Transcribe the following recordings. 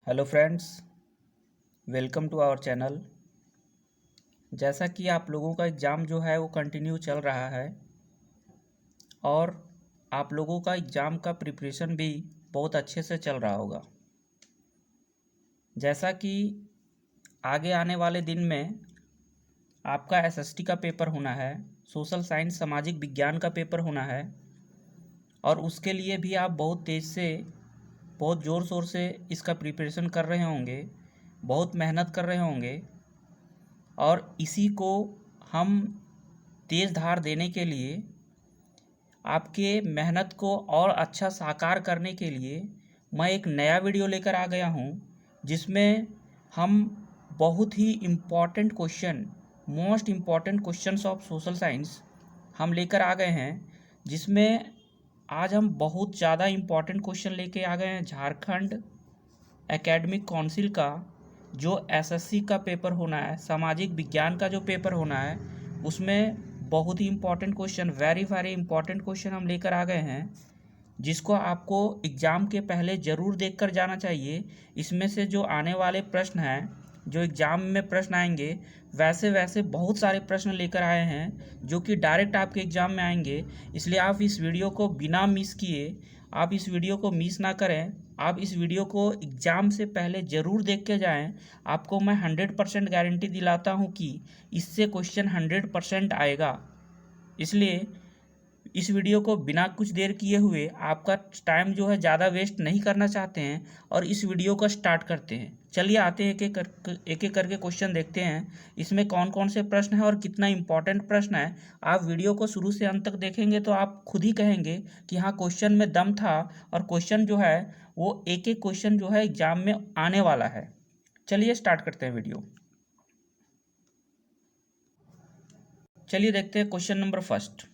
Hello friends, welcome to our channel. जैसा कि आप लोगों का एग्ज़ाम जो है वो कंटिन्यू चल रहा है और आप लोगों का एग्ज़ाम का प्रिपरेशन भी बहुत अच्छे से चल रहा होगा। जैसा कि आगे आने वाले दिन में आपका एसएसटी का पेपर होना है, सोशल साइंस सामाजिक विज्ञान का पेपर होना है और उसके लिए भी आप बहुत तेज़ से बहुत ज़ोर शोर से इसका प्रिपरेशन कर रहे होंगे, बहुत मेहनत कर रहे होंगे और इसी को हम तेज़ धार देने के लिए आपके मेहनत को और अच्छा साकार करने के लिए मैं एक नया वीडियो लेकर आ गया हूँ, जिसमें हम बहुत ही important question, most important questions of social science हम लेकर आ गए हैं। जिसमें आज हम बहुत ज़्यादा इम्पॉर्टेंट क्वेश्चन लेके आ गए हैं। झारखंड एकेडमिक काउंसिल का जो एसएससी का पेपर होना है, सामाजिक विज्ञान का जो पेपर होना है, उसमें बहुत ही important question, very very important question हम लेकर आ गए हैं, जिसको आपको एग्ज़ाम के पहले ज़रूर देख कर जाना चाहिए। इसमें से जो आने वाले प्रश्न हैं, जो एग्ज़ाम में प्रश्न आएंगे, वैसे वैसे बहुत सारे प्रश्न लेकर आए हैं जो कि डायरेक्ट आपके एग्ज़ाम में आएंगे। इसलिए आप इस वीडियो को बिना मिस किए, आप इस वीडियो को मिस ना करें। आप इस वीडियो को एग्ज़ाम से पहले ज़रूर देख के जाएं। आपको मैं 100% गारंटी दिलाता हूं कि इससे क्वेश्चन 100% आएगा। इसलिए इस वीडियो को बिना कुछ देर किए हुए, आपका टाइम जो है ज़्यादा वेस्ट नहीं करना चाहते हैं और इस वीडियो को स्टार्ट करते हैं। चलिए आते हैं, एक एक करके क्वेश्चन देखते हैं इसमें कौन कौन से प्रश्न हैं और कितना इंपॉर्टेंट प्रश्न है। आप वीडियो को शुरू से अंत तक देखेंगे तो आप खुद ही कहेंगे कि हाँ, क्वेश्चन में दम था और क्वेश्चन जो है वो एक एक क्वेश्चन जो है एग्जाम में आने वाला है। चलिए स्टार्ट करते हैं वीडियो। चलिए देखते हैं question number first.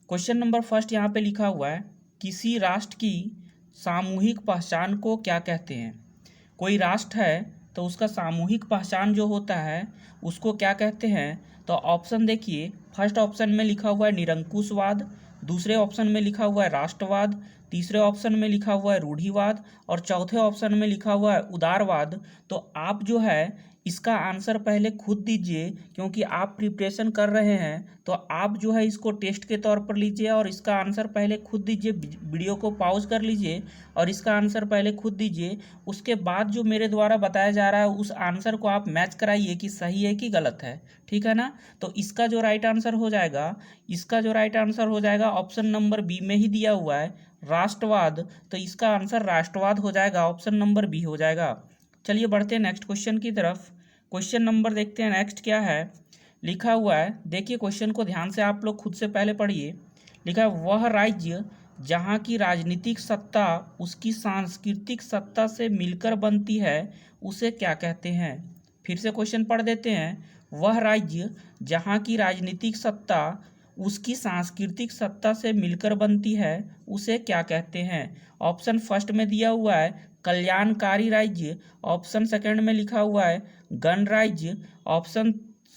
Question number first यहाँ पे लिखा हुआ है, किसी राष्ट्र की सामूहिक पहचान को क्या कहते हैं। कोई राष्ट्र है तो उसका सामूहिक पहचान जो होता है उसको क्या कहते हैं। तो ऑप्शन देखिए, फर्स्ट ऑप्शन में लिखा हुआ है निरंकुशवाद, दूसरे ऑप्शन में लिखा हुआ है राष्ट्रवाद, तीसरे ऑप्शन में लिखा हुआ है रूढ़िवाद और चौथे ऑप्शन में लिखा हुआ है उदारवाद। तो आप जो है इसका आंसर पहले खुद दीजिए, क्योंकि आप प्रिपरेशन कर रहे हैं तो आप जो है इसको टेस्ट के तौर पर लीजिए और इसका आंसर पहले खुद दीजिए। वीडियो को पॉज कर लीजिए और इसका आंसर पहले खुद दीजिए। उसके बाद जो मेरे द्वारा बताया जा रहा है उस आंसर को आप मैच कराइए कि सही है कि गलत है, ठीक है ना। तो इसका जो राइट आंसर हो जाएगा, इसका जो राइट आंसर हो जाएगा ऑप्शन नंबर बी में ही दिया हुआ है, राष्ट्रवाद। तो इसका आंसर राष्ट्रवाद हो जाएगा, ऑप्शन नंबर बी हो जाएगा। चलिए बढ़ते हैं नेक्स्ट क्वेश्चन की तरफ। क्वेश्चन नंबर देखते हैं नेक्स्ट क्या है। लिखा हुआ है, देखिए क्वेश्चन को ध्यान से आप लोग खुद से पहले पढ़िए। लिखा है, वह राज्य जहाँ की राजनीतिक सत्ता उसकी सांस्कृतिक सत्ता से मिलकर बनती है उसे क्या कहते हैं। फिर से क्वेश्चन पढ़ देते हैं, वह राज्य जहाँ की राजनीतिक सत्ता उसकी सांस्कृतिक सत्ता से मिलकर बनती है उसे क्या कहते हैं। ऑप्शन फर्स्ट में दिया हुआ है कल्याणकारी राज्य, ऑप्शन सेकंड में लिखा हुआ है गणराज्य, ऑप्शन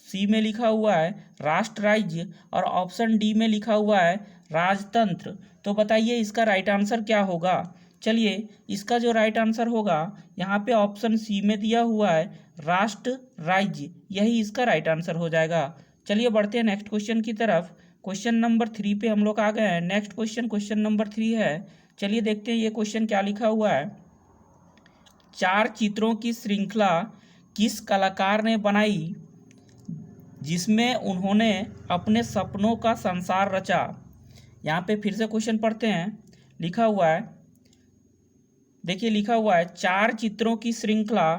सी में लिखा हुआ है राष्ट्र राज्य और ऑप्शन डी में लिखा हुआ है राजतंत्र। तो बताइए इसका राइट आंसर क्या होगा। चलिए इसका जो राइट आंसर होगा यहाँ पे ऑप्शन सी में दिया हुआ है राष्ट्र राज्य, यही इसका राइट आंसर हो जाएगा। चलिए बढ़ते हैं नेक्स्ट क्वेश्चन की तरफ। क्वेश्चन नंबर 3 पे हम लोग आ गए हैं। नेक्स्ट क्वेश्चन, क्वेश्चन नंबर 3 है। चलिए देखते हैं ये क्वेश्चन क्या लिखा हुआ है। 4 चित्रों की श्रृंखला किस कलाकार ने बनाई जिसमें उन्होंने अपने सपनों का संसार रचा। यहाँ पे फिर से क्वेश्चन पढ़ते हैं। लिखा हुआ है, देखिए लिखा हुआ है 4 चित्रों की श्रृंखला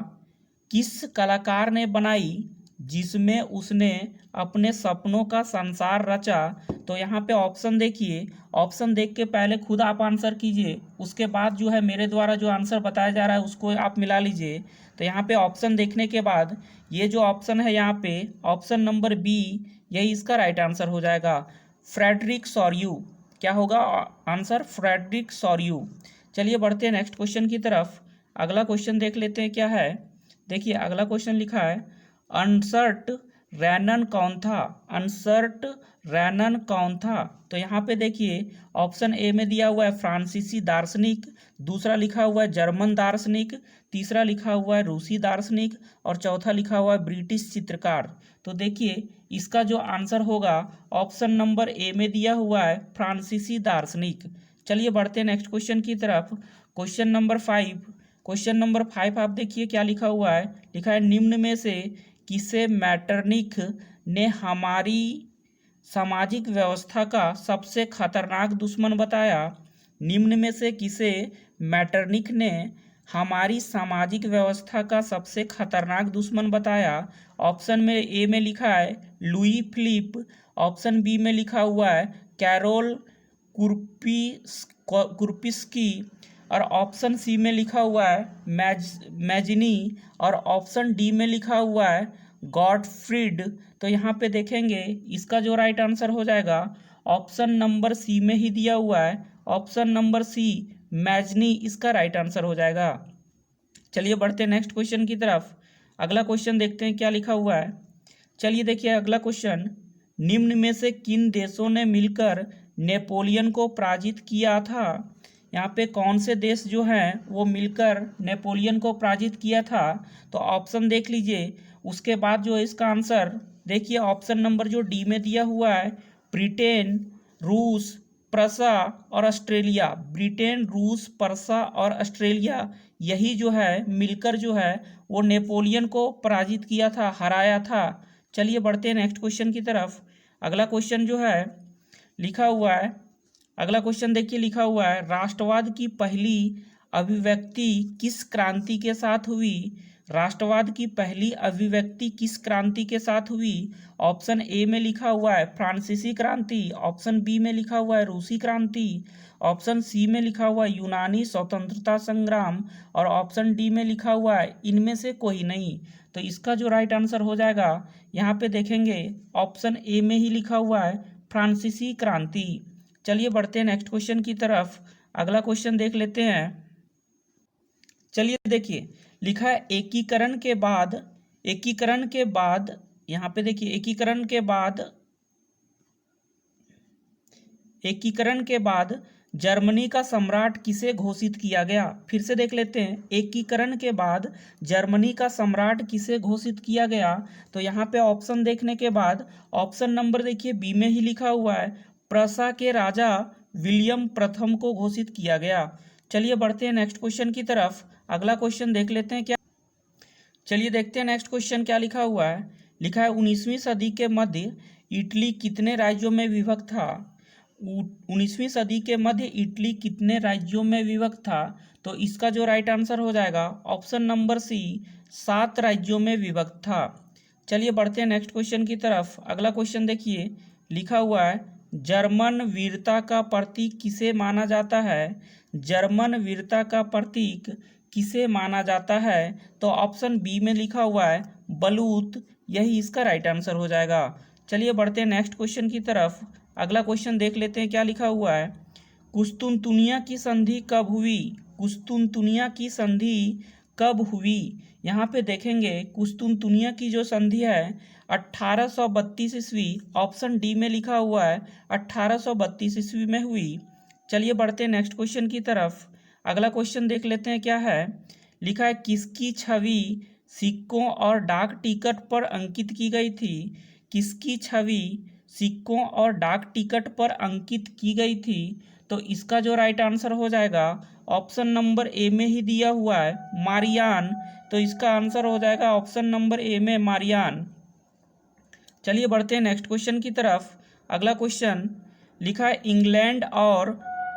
किस कलाकार ने बनाई जिसमें उसने अपने सपनों का संसार रचा। तो यहाँ पे ऑप्शन देखिए, ऑप्शन देख के पहले खुद आप आंसर कीजिए, उसके बाद जो है मेरे द्वारा जो आंसर बताया जा रहा है उसको आप मिला लीजिए। तो यहाँ पे ऑप्शन देखने के बाद ये जो ऑप्शन है यहाँ पे ऑप्शन नंबर बी, यही इसका राइट आंसर हो जाएगा, फ्रेडरिक सॉर्यू। क्या होगा आंसर, फ्रेडरिक सॉर्यू। चलिए बढ़ते हैं नेक्स्ट क्वेश्चन की तरफ। अगला क्वेश्चन देख लेते हैं क्या है। देखिए अगला क्वेश्चन लिखा है, अनसर्ट रैनन कौन था? अनसर्ट रैनन कौन था? तो यहाँ पे देखिए ऑप्शन ए में दिया हुआ है फ्रांसीसी दार्शनिक, दूसरा लिखा हुआ है जर्मन दार्शनिक, तीसरा लिखा हुआ है रूसी दार्शनिक और चौथा लिखा हुआ है ब्रिटिश चित्रकार। तो देखिए इसका जो आंसर होगा ऑप्शन नंबर ए में दिया हुआ है फ्रांसीसी दार्शनिक। चलिए बढ़ते हैं नेक्स्ट क्वेश्चन की तरफ। Question number 5। क्वेश्चन नंबर 5 आप देखिए क्या लिखा हुआ है। लिखा है निम्न में से किसे मैटरनिख ने हमारी सामाजिक व्यवस्था का सबसे खतरनाक दुश्मन बताया? निम्न में से किसे मैटरनिख ने हमारी सामाजिक व्यवस्था का सबसे खतरनाक दुश्मन बताया? ऑप्शन में ए में लिखा है लुई फिलिप, ऑप्शन बी में लिखा हुआ है कैरोल कुर्पिस्की और ऑप्शन सी में लिखा हुआ है मैजिनी और ऑप्शन डी में लिखा हुआ है गॉटफ्रीड। तो यहाँ पे देखेंगे इसका जो राइट आंसर हो जाएगा ऑप्शन नंबर सी में ही दिया हुआ है, ऑप्शन नंबर सी मैजनी इसका राइट आंसर हो जाएगा। चलिए बढ़ते हैं नेक्स्ट क्वेश्चन की तरफ। अगला क्वेश्चन देखते हैं क्या लिखा हुआ है। चलिए देखिए अगला क्वेश्चन, निम्न में से किन देशों ने मिलकर नेपोलियन को पराजित किया था? यहाँ पे कौन से देश जो हैं वो मिलकर नेपोलियन को पराजित किया था? तो ऑप्शन देख लीजिए, उसके बाद जो है इसका आंसर देखिए ऑप्शन नंबर जो डी में दिया हुआ है ब्रिटेन, रूस, प्रसा और ऑस्ट्रेलिया। ब्रिटेन, रूस, प्रसा और ऑस्ट्रेलिया यही जो है मिलकर जो है वो नेपोलियन को पराजित किया था, हराया था। चलिए बढ़ते हैं नेक्स्ट क्वेश्चन की तरफ। अगला क्वेश्चन जो है लिखा हुआ है, अगला क्वेश्चन देखिए लिखा हुआ है राष्ट्रवाद की पहली अभिव्यक्ति किस क्रांति के साथ हुई? राष्ट्रवाद की पहली अभिव्यक्ति किस क्रांति के साथ हुई? ऑप्शन ए में लिखा हुआ है फ्रांसीसी क्रांति, ऑप्शन बी में लिखा हुआ है रूसी क्रांति, ऑप्शन सी में लिखा हुआ है यूनानी स्वतंत्रता संग्राम और ऑप्शन डी में लिखा हुआ है इनमें से कोई नहीं। तो इसका जो राइट आंसर हो जाएगा यहाँ पे देखेंगे ऑप्शन ए में ही लिखा हुआ है फ्रांसीसी क्रांति। चलिए बढ़ते हैं नेक्स्ट क्वेश्चन की तरफ। अगला क्वेश्चन देख लेते हैं। चलिए देखिए लिखा है एकीकरण के बाद यहाँ पे देखिए एकीकरण के बाद जर्मनी का सम्राट किसे घोषित किया गया? फिर से देख लेते हैं, एकीकरण के बाद जर्मनी का सम्राट किसे घोषित किया गया? तो यहाँ पे ऑप्शन देखने के बाद ऑप्शन नंबर देखिए बी में ही लिखा हुआ है प्रसा के राजा विलियम प्रथम को घोषित किया गया। चलिए बढ़ते हैं नेक्स्ट क्वेश्चन की तरफ। अगला क्वेश्चन देख लेते हैं क्या। चलिए देखते हैं नेक्स्ट क्वेश्चन क्या लिखा हुआ है। लिखा है 19वीं सदी के मध्य इटली कितने राज्यों में विभक्त था? 19वीं सदी के मध्य इटली कितने राज्यों में विभक्त था? तो इसका जो राइट आंसर हो जाएगा ऑप्शन नंबर सी 7 राज्यों में विभक्त था। चलिए बढ़ते हैं नेक्स्ट क्वेश्चन की तरफ। अगला क्वेश्चन देखिए लिखा हुआ है जर्मन वीरता का प्रतीक किसे माना जाता है? जर्मन वीरता का प्रतीक किसे माना जाता है? तो ऑप्शन बी में लिखा हुआ है बलूत, यही इसका राइट आंसर हो जाएगा। चलिए बढ़ते हैं नेक्स्ट क्वेश्चन की तरफ। अगला क्वेश्चन देख लेते हैं क्या लिखा हुआ है। कुस्तुनतुनिया की संधि कब हुई? कुस्तुनतुनिया की संधि कब हुई? यहाँ पे देखेंगे कुस्तुनतुनिया की जो संधि है 1832 ईस्वी, ऑप्शन डी में लिखा हुआ है 1832 ईस्वी में हुई। चलिए बढ़ते हैं नेक्स्ट क्वेश्चन की तरफ। अगला क्वेश्चन देख लेते हैं क्या है। लिखा है किसकी छवि सिक्कों और डाक टिकट पर अंकित की गई थी? किसकी छवि सिक्कों और डाक टिकट पर अंकित की गई थी? तो इसका जो राइट आंसर हो जाएगा ऑप्शन नंबर ए में ही दिया हुआ है मारियान। तो इसका आंसर हो जाएगा ऑप्शन नंबर ए में मारियान। चलिए बढ़ते हैं नेक्स्ट क्वेश्चन की तरफ। अगला क्वेश्चन लिखा है इंग्लैंड और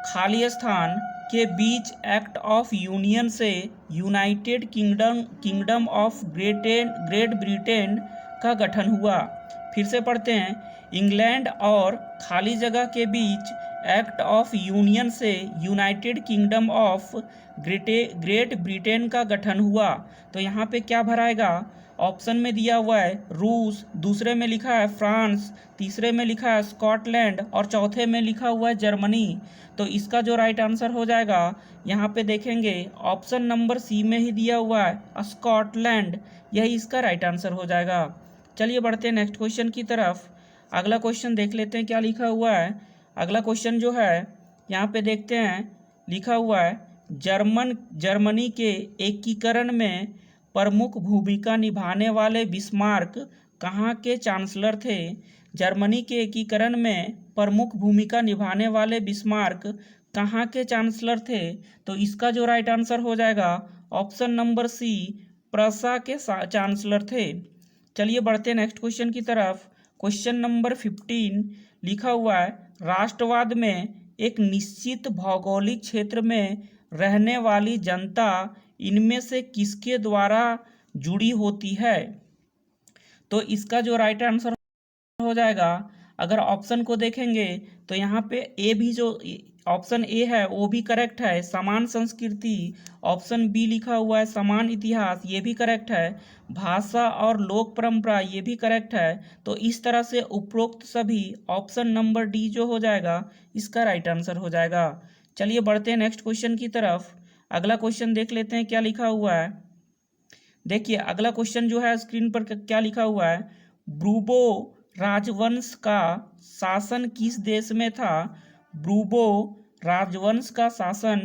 खालिस्तान के बीच एक्ट ऑफ यूनियन से United kingdom of great Britain का गठन हुआ। फिर से पढ़ते हैं, इंग्लैंड और खाली जगह के बीच एक्ट ऑफ यूनियन से United kingdom of great Britain का गठन हुआ। तो यहाँ पे क्या भराएगा? ऑप्शन में दिया हुआ है रूस, दूसरे में लिखा है फ्रांस, तीसरे में लिखा है स्कॉटलैंड और चौथे में लिखा हुआ है जर्मनी। तो इसका जो राइट आंसर हो जाएगा यहाँ पे देखेंगे ऑप्शन नंबर सी में ही दिया हुआ है स्कॉटलैंड, यही इसका राइट आंसर हो जाएगा। चलिए बढ़ते हैं नेक्स्ट क्वेश्चन की तरफ। अगला क्वेश्चन देख लेते हैं क्या लिखा हुआ है। अगला क्वेश्चन जो है यहाँ पे देखते हैं, लिखा हुआ है जर्मनी के एकीकरण में प्रमुख भूमिका निभाने वाले बिस्मार्क कहाँ के चांसलर थे। जर्मनी के एकीकरण में प्रमुख भूमिका निभाने वाले बिस्मार्क कहाँ के चांसलर थे। तो इसका जो राइट आंसर हो जाएगा ऑप्शन नंबर सी, प्रसा के चांसलर थे। चलिए बढ़ते हैं नेक्स्ट क्वेश्चन की तरफ। क्वेश्चन नंबर 15 लिखा हुआ है, राष्ट्रवाद में एक निश्चित भौगोलिक क्षेत्र में रहने वाली जनता इनमें से किसके द्वारा जुड़ी होती है। तो इसका जो राइट आंसर हो जाएगा, अगर ऑप्शन को देखेंगे तो यहाँ पे ए भी जो ऑप्शन ए है वो भी करेक्ट है, समान संस्कृति। ऑप्शन बी लिखा हुआ है समान इतिहास, ये भी करेक्ट है। भाषा और लोक परंपरा, ये भी करेक्ट है। तो इस तरह से उपरोक्त सभी ऑप्शन नंबर डी जो हो जाएगा इसका राइट आंसर हो जाएगा। चलिए बढ़ते हैं नेक्स्ट क्वेश्चन की तरफ। अगला क्वेश्चन देख लेते हैं क्या लिखा हुआ है। देखिए अगला क्वेश्चन जो है स्क्रीन पर क्या लिखा हुआ है, ब्रूबो राजवंश का शासन किस देश में था। ब्रूबो राजवंश का शासन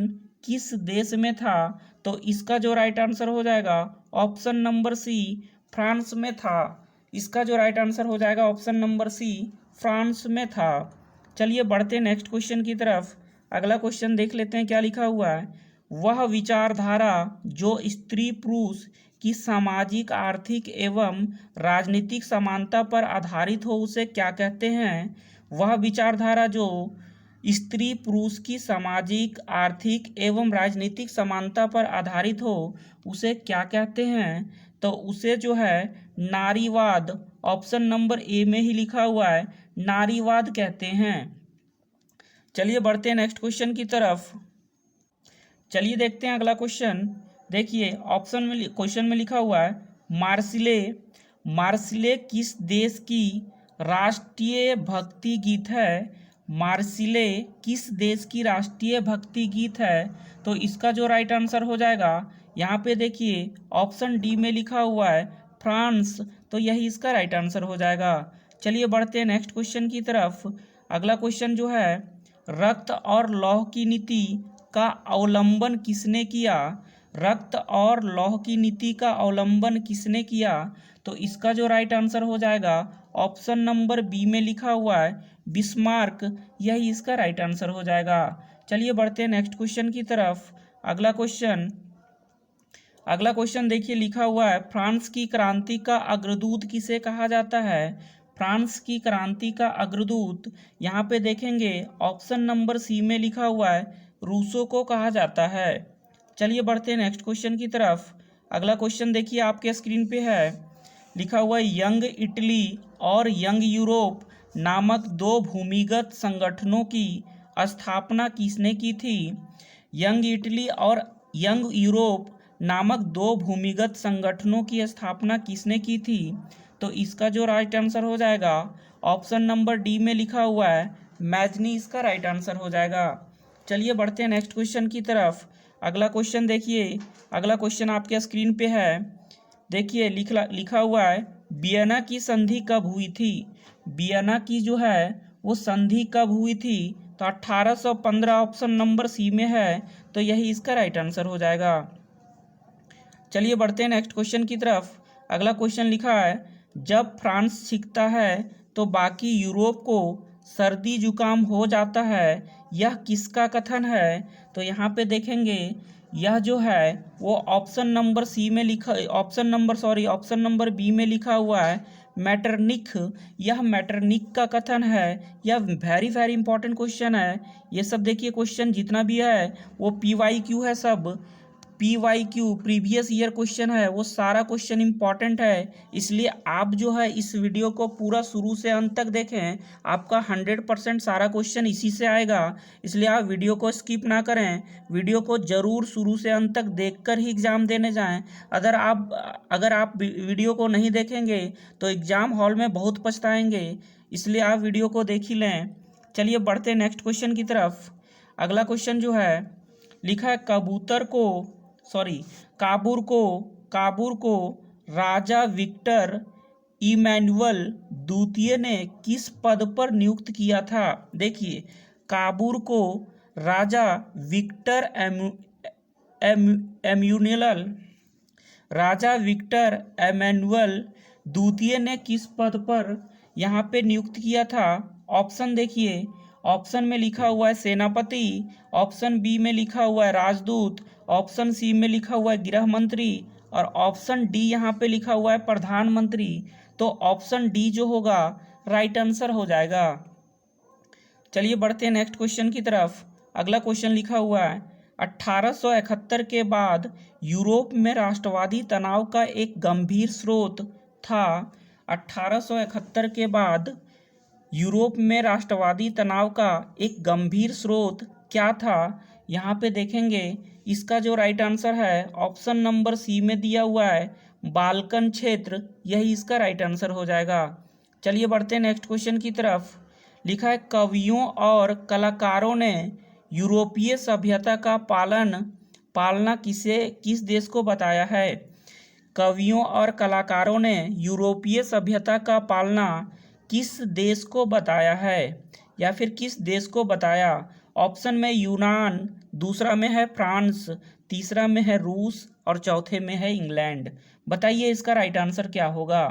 किस देश में था। तो इसका जो राइट आंसर हो जाएगा ऑप्शन नंबर सी, फ्रांस में था। इसका जो राइट आंसर हो जाएगा ऑप्शन नंबर सी, फ्रांस में था। चलिए बढ़ते हैं नेक्स्ट क्वेश्चन की तरफ। अगला क्वेश्चन देख लेते हैं क्या लिखा हुआ है, वह विचारधारा जो स्त्री पुरुष की सामाजिक, आर्थिक एवं राजनीतिक समानता पर आधारित हो उसे क्या कहते हैं। वह विचारधारा जो स्त्री पुरुष की सामाजिक, आर्थिक एवं राजनीतिक समानता पर आधारित हो उसे क्या कहते हैं। तो उसे जो है नारीवाद, ऑप्शन नंबर ए में ही लिखा हुआ है नारीवाद कहते हैं। चलिए बढ़ते हैं नेक्स्ट क्वेश्चन की तरफ। चलिए देखते हैं अगला क्वेश्चन। देखिए ऑप्शन में क्वेश्चन में लिखा हुआ है, मार्सिले किस देश की राष्ट्रीय भक्ति गीत है। मार्सिले किस देश की राष्ट्रीय भक्ति गीत है। तो इसका जो राइट आंसर हो जाएगा, यहाँ पे देखिए ऑप्शन डी में लिखा हुआ है फ्रांस। तो यही इसका राइट आंसर हो जाएगा। चलिए बढ़ते हैं नेक्स्ट क्वेश्चन की तरफ। अगला क्वेश्चन जो है, रक्त और लौह की नीति का अवलंबन किसने किया। रक्त और लौह की नीति का अवलंबन किसने किया। तो इसका जो राइट आंसर हो जाएगा ऑप्शन नंबर बी में लिखा हुआ है बिस्मार्क, यही इसका राइट आंसर हो जाएगा। चलिए बढ़ते हैं नेक्स्ट क्वेश्चन की तरफ। अगला क्वेश्चन देखिए लिखा हुआ है, फ्रांस की क्रांति का अग्रदूत किसे कहा जाता है। फ्रांस की क्रांति का अग्रदूत यहाँ पे देखेंगे ऑप्शन नंबर सी में लिखा हुआ है रूसो को कहा जाता है। चलिए बढ़ते हैं नेक्स्ट क्वेश्चन की तरफ। अगला क्वेश्चन देखिए आपके स्क्रीन पे है, लिखा हुआ है यंग इटली और यंग यूरोप नामक दो भूमिगत संगठनों की स्थापना किसने की थी। यंग इटली और यंग यूरोप नामक दो भूमिगत संगठनों की स्थापना किसने की थी। तो इसका जो राइट आंसर हो जाएगा ऑप्शन नंबर डी में लिखा हुआ है मैजनी, इसका राइट आंसर हो जाएगा। चलिए बढ़ते हैं नेक्स्ट क्वेश्चन की तरफ। अगला क्वेश्चन देखिए, अगला क्वेश्चन आपके स्क्रीन पे है। देखिए लिखा हुआ है, वियना की संधि कब हुई थी। वियना की जो है वो संधि कब हुई थी। तो 1815 ऑप्शन नंबर सी में है। तो यही इसका राइट आंसर हो जाएगा। चलिए बढ़ते हैं नेक्स्ट क्वेश्चन की तरफ। अगला क्वेश्चन लिखा है, जब फ्रांस सीखता है तो बाकी यूरोप को सर्दी जुकाम हो जाता है, यह किसका कथन है। तो यहाँ पे देखेंगे यह जो है वो ऑप्शन नंबर बी में लिखा हुआ है मैटरनिख। यह मैटरनिख का कथन है। यह वेरी वेरी इंपॉर्टेंट क्वेश्चन है। ये सब देखिए क्वेश्चन जितना भी है वो PYQ है, सब PYQ प्रीवियस ईयर क्वेश्चन है, वो सारा क्वेश्चन इंपॉर्टेंट है। इसलिए आप जो है इस वीडियो को पूरा शुरू से अंत तक देखें, आपका 100% सारा क्वेश्चन इसी से आएगा। इसलिए आप वीडियो को स्किप ना करें, वीडियो को ज़रूर शुरू से अंत तक देखकर ही एग्ज़ाम देने जाएं। अगर आप वीडियो को नहीं देखेंगे तो एग्ज़ाम हॉल में बहुत पछताएंगे, इसलिए आप वीडियो को देख ही लें। चलिए बढ़ते हैं नेक्स्ट क्वेश्चन की तरफ। अगला क्वेश्चन जो है लिखा है, काबूर को राजा विक्टर इमैनुअल द्वितीय ने किस पद पर नियुक्त किया था? देखिए, काबूल को राजा विक्टर एम्यूनियल राजा विक्टर एमैनुअल द्वितीय ने किस पद पर यहाँ पे नियुक्त किया था? ऑप्शन देखिए, ऑप्शन में लिखा हुआ है सेनापति, ऑप्शन बी में लिखा हुआ है राजदूत, ऑप्शन सी में लिखा हुआ है गृह मंत्री और ऑप्शन डी यहाँ पे लिखा हुआ है प्रधानमंत्री। तो ऑप्शन डी जो होगा राइट आंसर हो जाएगा। चलिए बढ़ते हैं नेक्स्ट क्वेश्चन की तरफ। अगला क्वेश्चन लिखा हुआ है 1871 के बाद यूरोप में राष्ट्रवादी तनाव का एक गंभीर स्रोत था। 1871 के बाद यूरोप में राष्ट्रवादी तनाव का एक गंभीर स्रोत क्या था? यहाँ पे देखेंगे, इसका जो राइट आंसर है ऑप्शन नंबर सी में दिया हुआ है बाल्कन क्षेत्र, यही इसका राइट आंसर हो जाएगा। चलिए बढ़ते हैं नेक्स्ट क्वेश्चन की तरफ। लिखा है कवियों और कलाकारों ने यूरोपीय सभ्यता का पालना किस देश को बताया है? कवियों और कलाकारों ने यूरोपीय सभ्यता का पालना किस देश को बताया है या फिर किस देश को बताया? ऑप्शन में यूनान, दूसरा में है फ्रांस, तीसरा में है रूस और चौथे में है इंग्लैंड। बताइए इसका राइट आंसर क्या होगा?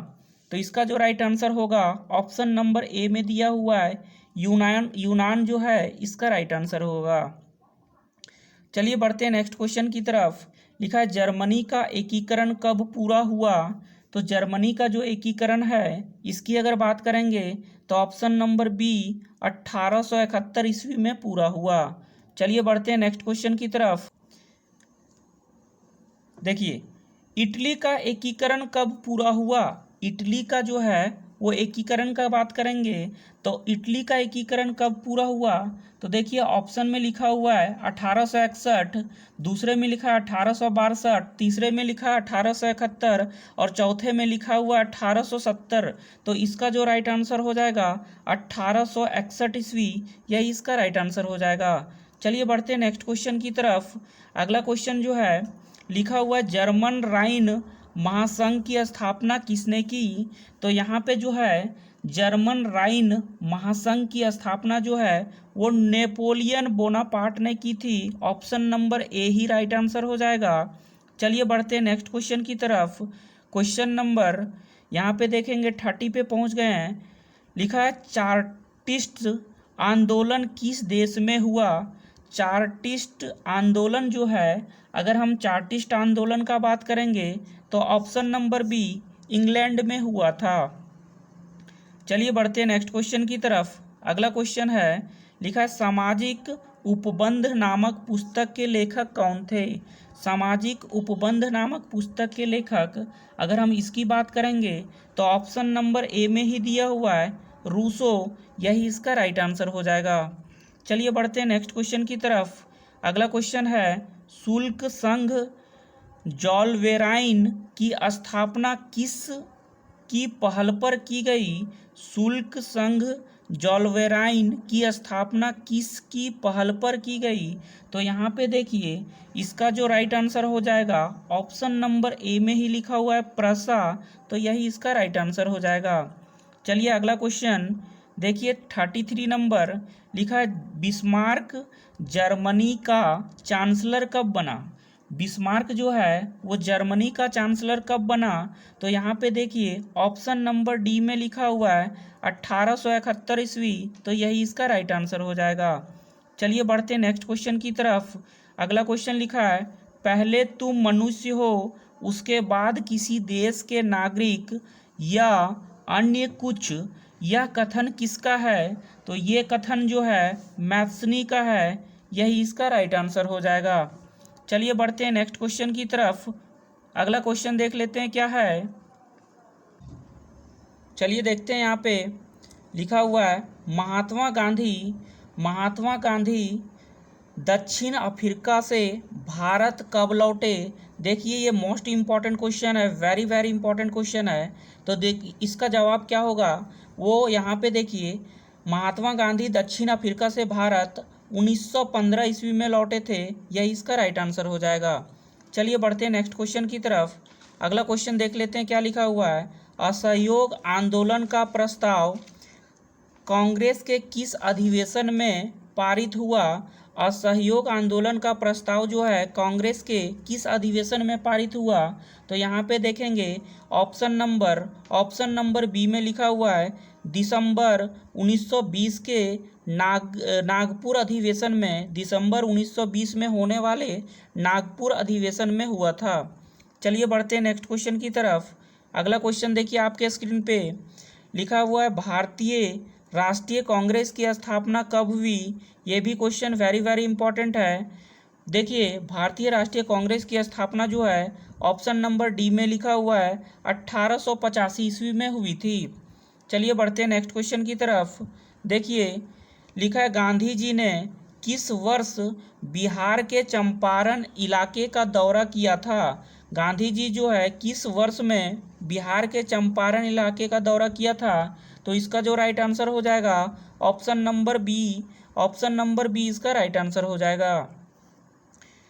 तो इसका जो राइट आंसर होगा ऑप्शन नंबर ए में दिया हुआ है यूनान जो है इसका राइट आंसर होगा। चलिए बढ़ते हैं नेक्स्ट क्वेश्चन की तरफ। लिखा है जर्मनी का एकीकरण कब पूरा हुआ? तो जर्मनी का जो एकीकरण है इसकी अगर बात करेंगे तो ऑप्शन नंबर बी 1871 ईस्वी में पूरा हुआ। चलिए बढ़ते हैं नेक्स्ट क्वेश्चन की तरफ। देखिए, इटली का एकीकरण कब पूरा हुआ? इटली का जो है वो एकीकरण का बात करेंगे तो इटली का एकीकरण कब पूरा हुआ? तो देखिए, ऑप्शन में लिखा हुआ है 1861, दूसरे में लिखा है 1862, तीसरे में लिखा है 1871 और चौथे में लिखा हुआ है 1870। तो इसका जो राइट आंसर हो जाएगा 1861 ईस्वी, यही इसका राइट आंसर हो जाएगा। चलिए बढ़ते हैं नेक्स्ट क्वेश्चन की तरफ। अगला क्वेश्चन जो है लिखा हुआ है जर्मन राइन महासंघ की स्थापना किसने की? तो यहाँ पे जो है जर्मन राइन महासंघ की स्थापना जो है वो नेपोलियन बोनापार्ट ने की थी। Option number A he right answer हो जाएगा। चलिए बढ़ते हैं नेक्स्ट क्वेश्चन की तरफ। क्वेश्चन नंबर यहाँ पे देखेंगे 30 पे पहुँच गए हैं। लिखा है चार्टिस्ट आंदोलन किस देश में हुआ? चार्टिस्ट आंदोलन जो है, अगर हम चार्टिस्ट आंदोलन का बात करेंगे तो ऑप्शन नंबर बी इंग्लैंड में हुआ था। चलिए बढ़ते हैं नेक्स्ट क्वेश्चन की तरफ। अगला क्वेश्चन है लिखा है सामाजिक उपबंध नामक पुस्तक के लेखक कौन थे? सामाजिक उपबंध नामक पुस्तक के लेखक अगर हम इसकी बात करेंगे तो ऑप्शन नंबर ए में ही दिया हुआ है रूसो, यही इसका राइट आंसर हो जाएगा। चलिए बढ़ते हैं नेक्स्ट क्वेश्चन की तरफ। अगला क्वेश्चन है शुल्क संघ जॉलवेराइन की स्थापना किस की पहल पर की गई? शुल्क संघ जॉलवेराइन की स्थापना किसकी पहल पर की गई? तो यहाँ पे देखिए, इसका जो राइट आंसर हो जाएगा ऑप्शन नंबर ए में ही लिखा हुआ है प्रसा, तो यही इसका राइट आंसर हो जाएगा। चलिए अगला क्वेश्चन देखिए 33 नंबर। लिखा है बिस्मार्क जर्मनी का चांसलर कब बना? बिस्मार्क जो है वो जर्मनी का चांसलर कब बना? तो यहाँ पे देखिए ऑप्शन नंबर डी में लिखा हुआ है 1871 ईस्वी, तो यही इसका राइट आंसर हो जाएगा। चलिए बढ़ते हैं नेक्स्ट क्वेश्चन की तरफ। अगला क्वेश्चन लिखा है पहले तुम मनुष्य हो उसके बाद किसी देश के नागरिक या अन्य कुछ, यह कथन किसका है? तो ये कथन जो है मैथ्सनी का है, यही इसका राइट आंसर हो जाएगा। चलिए बढ़ते हैं नेक्स्ट क्वेश्चन की तरफ। अगला क्वेश्चन देख लेते हैं क्या है। चलिए देखते हैं, यहाँ पे लिखा हुआ है महात्मा गांधी दक्षिण अफ्रीका से भारत कब लौटे? देखिए ये मोस्ट इम्पॉर्टेंट क्वेश्चन है, वेरी वेरी इंपॉर्टेंट क्वेश्चन है। तो इसका जवाब क्या होगा वो यहाँ पे देखिए, महात्मा गांधी दक्षिण अफ्रीका से भारत 1915 ईस्वी में लौटे थे, यही इसका राइट आंसर हो जाएगा। चलिए बढ़ते हैं नेक्स्ट क्वेश्चन की तरफ। अगला क्वेश्चन देख लेते हैं क्या लिखा हुआ है। असहयोग आंदोलन का प्रस्ताव कांग्रेस के किस अधिवेशन में पारित हुआ। असहयोग आंदोलन का प्रस्ताव जो है कांग्रेस के किस अधिवेशन में पारित हुआ। तो यहाँ पे देखेंगे ऑप्शन नंबर बी में लिखा हुआ है दिसंबर 1920 के नागपुर अधिवेशन में, दिसंबर 1920 में होने वाले नागपुर अधिवेशन में हुआ था। चलिए बढ़ते हैं नेक्स्ट क्वेश्चन की तरफ। अगला क्वेश्चन देखिए आपके स्क्रीन पे लिखा हुआ है भारतीय राष्ट्रीय कांग्रेस की स्थापना कब हुई। ये भी क्वेश्चन वेरी वेरी इंपॉर्टेंट है। देखिए भारतीय राष्ट्रीय कांग्रेस की स्थापना जो है ऑप्शन नंबर डी में लिखा हुआ है 1885 ईस्वी में हुई थी। चलिए बढ़ते हैं नेक्स्ट क्वेश्चन की तरफ। देखिए लिखा है गांधी जी ने किस वर्ष बिहार के चंपारण इलाके का दौरा किया था। गांधी जी जो है किस वर्ष में बिहार के चंपारण इलाके का दौरा किया था। तो इसका जो राइट आंसर हो जाएगा ऑप्शन नंबर बी इसका राइट आंसर हो जाएगा।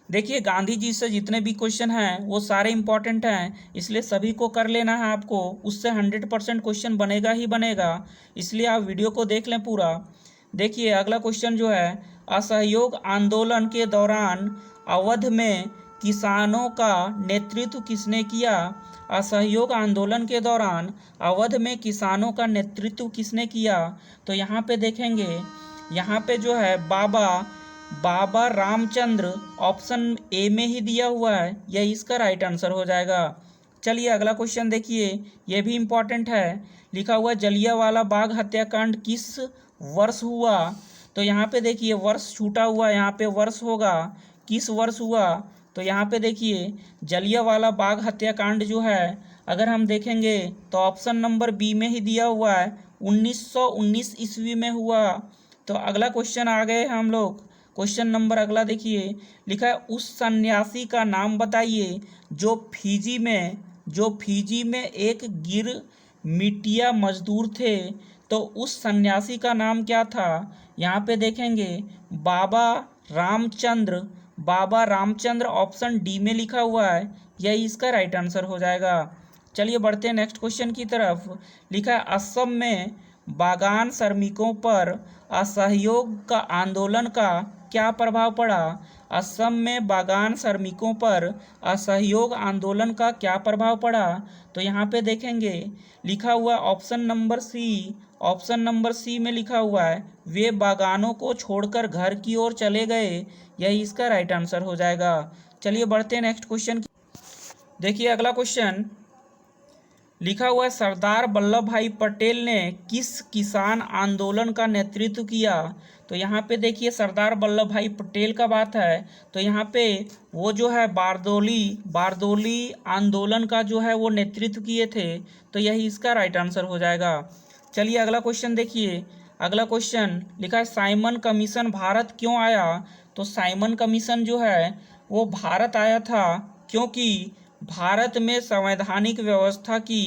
देखिए गांधी जी से जितने भी क्वेश्चन हैं वो सारे इंपॉर्टेंट हैं, इसलिए सभी को कर लेना है आपको, उससे 100% क्वेश्चन बनेगा ही बनेगा, इसलिए आप वीडियो को देख लें पूरा। देखिए अगला क्वेश्चन जो है असहयोग आंदोलन के दौरान अवध में किसानों का नेतृत्व किसने किया। असहयोग आंदोलन के दौरान अवध में किसानों का नेतृत्व किसने किया। तो यहाँ पे देखेंगे, यहाँ पे जो है बाबा रामचंद्र ऑप्शन ए में ही दिया हुआ है, यह इसका राइट आंसर हो जाएगा। चलिए अगला क्वेश्चन देखिए, यह भी इम्पॉर्टेंट है। लिखा हुआ जलियांवाला बाग हत्याकांड किस वर्ष हुआ। तो यहाँ पे देखिए वर्ष छूटा हुआ, यहाँ पे वर्ष होगा किस वर्ष हुआ। तो यहाँ पे देखिए जलियांवाला बाग हत्याकांड जो है अगर हम देखेंगे तो ऑप्शन नंबर बी में ही दिया हुआ है 1919 ईस्वी में हुआ। तो अगला क्वेश्चन आ गए हम लोग, क्वेश्चन नंबर अगला देखिए लिखा है उस सन्यासी का नाम बताइए जो फीजी में एक गिरमिटिया मजदूर थे। तो उस सन्यासी का नाम क्या था। यहाँ पे देखेंगे बाबा रामचंद्र ऑप्शन डी में लिखा हुआ है, यही इसका राइट आंसर हो जाएगा। चलिए बढ़ते हैं नेक्स्ट क्वेश्चन की तरफ। लिखा है असम में बागान श्रमिकों पर असहयोग का आंदोलन का क्या प्रभाव पड़ा। असम में बागान श्रमिकों पर असहयोग आंदोलन का क्या प्रभाव पड़ा। तो यहाँ पे देखेंगे लिखा हुआ ऑप्शन नंबर सी में लिखा हुआ है वे बागानों को छोड़कर घर की ओर चले गए, यही इसका राइट आंसर हो जाएगा। चलिए बढ़ते हैं नेक्स्ट क्वेश्चन की। देखिए अगला क्वेश्चन लिखा हुआ है सरदार वल्लभ भाई पटेल ने किस किसान आंदोलन का नेतृत्व किया। तो यहाँ पे देखिए सरदार वल्लभ भाई पटेल का बात है, तो यहाँ पे वो जो है बारदोली आंदोलन का जो है वो नेतृत्व किए थे, तो यही इसका राइट आंसर हो जाएगा। चलिए अगला क्वेश्चन देखिए। अगला क्वेश्चन लिखा है साइमन कमीशन भारत क्यों आया। तो साइमन कमीशन जो है वो भारत आया था क्योंकि भारत में संवैधानिक व्यवस्था की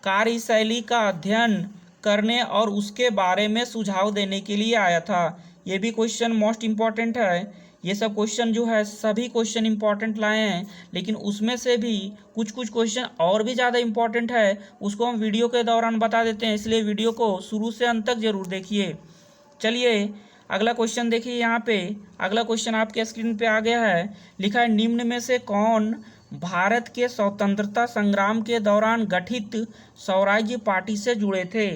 कार्यशैली का अध्ययन करने और उसके बारे में सुझाव देने के लिए आया था। ये भी क्वेश्चन मोस्ट इम्पॉर्टेंट है। ये सब क्वेश्चन जो है सभी क्वेश्चन इंपॉर्टेंट लाए हैं, लेकिन उसमें से भी कुछ क्वेश्चन और भी ज़्यादा इंपॉर्टेंट है, उसको हम वीडियो के दौरान बता देते हैं, इसलिए वीडियो को शुरू से अंत तक जरूर देखिए। चलिए अगला क्वेश्चन देखिए। यहाँ पे अगला क्वेश्चन आपके स्क्रीन पे आ गया है। लिखा है निम्न में से कौन भारत के स्वतंत्रता संग्राम के दौरान गठित स्वराज्य पार्टी से जुड़े थे।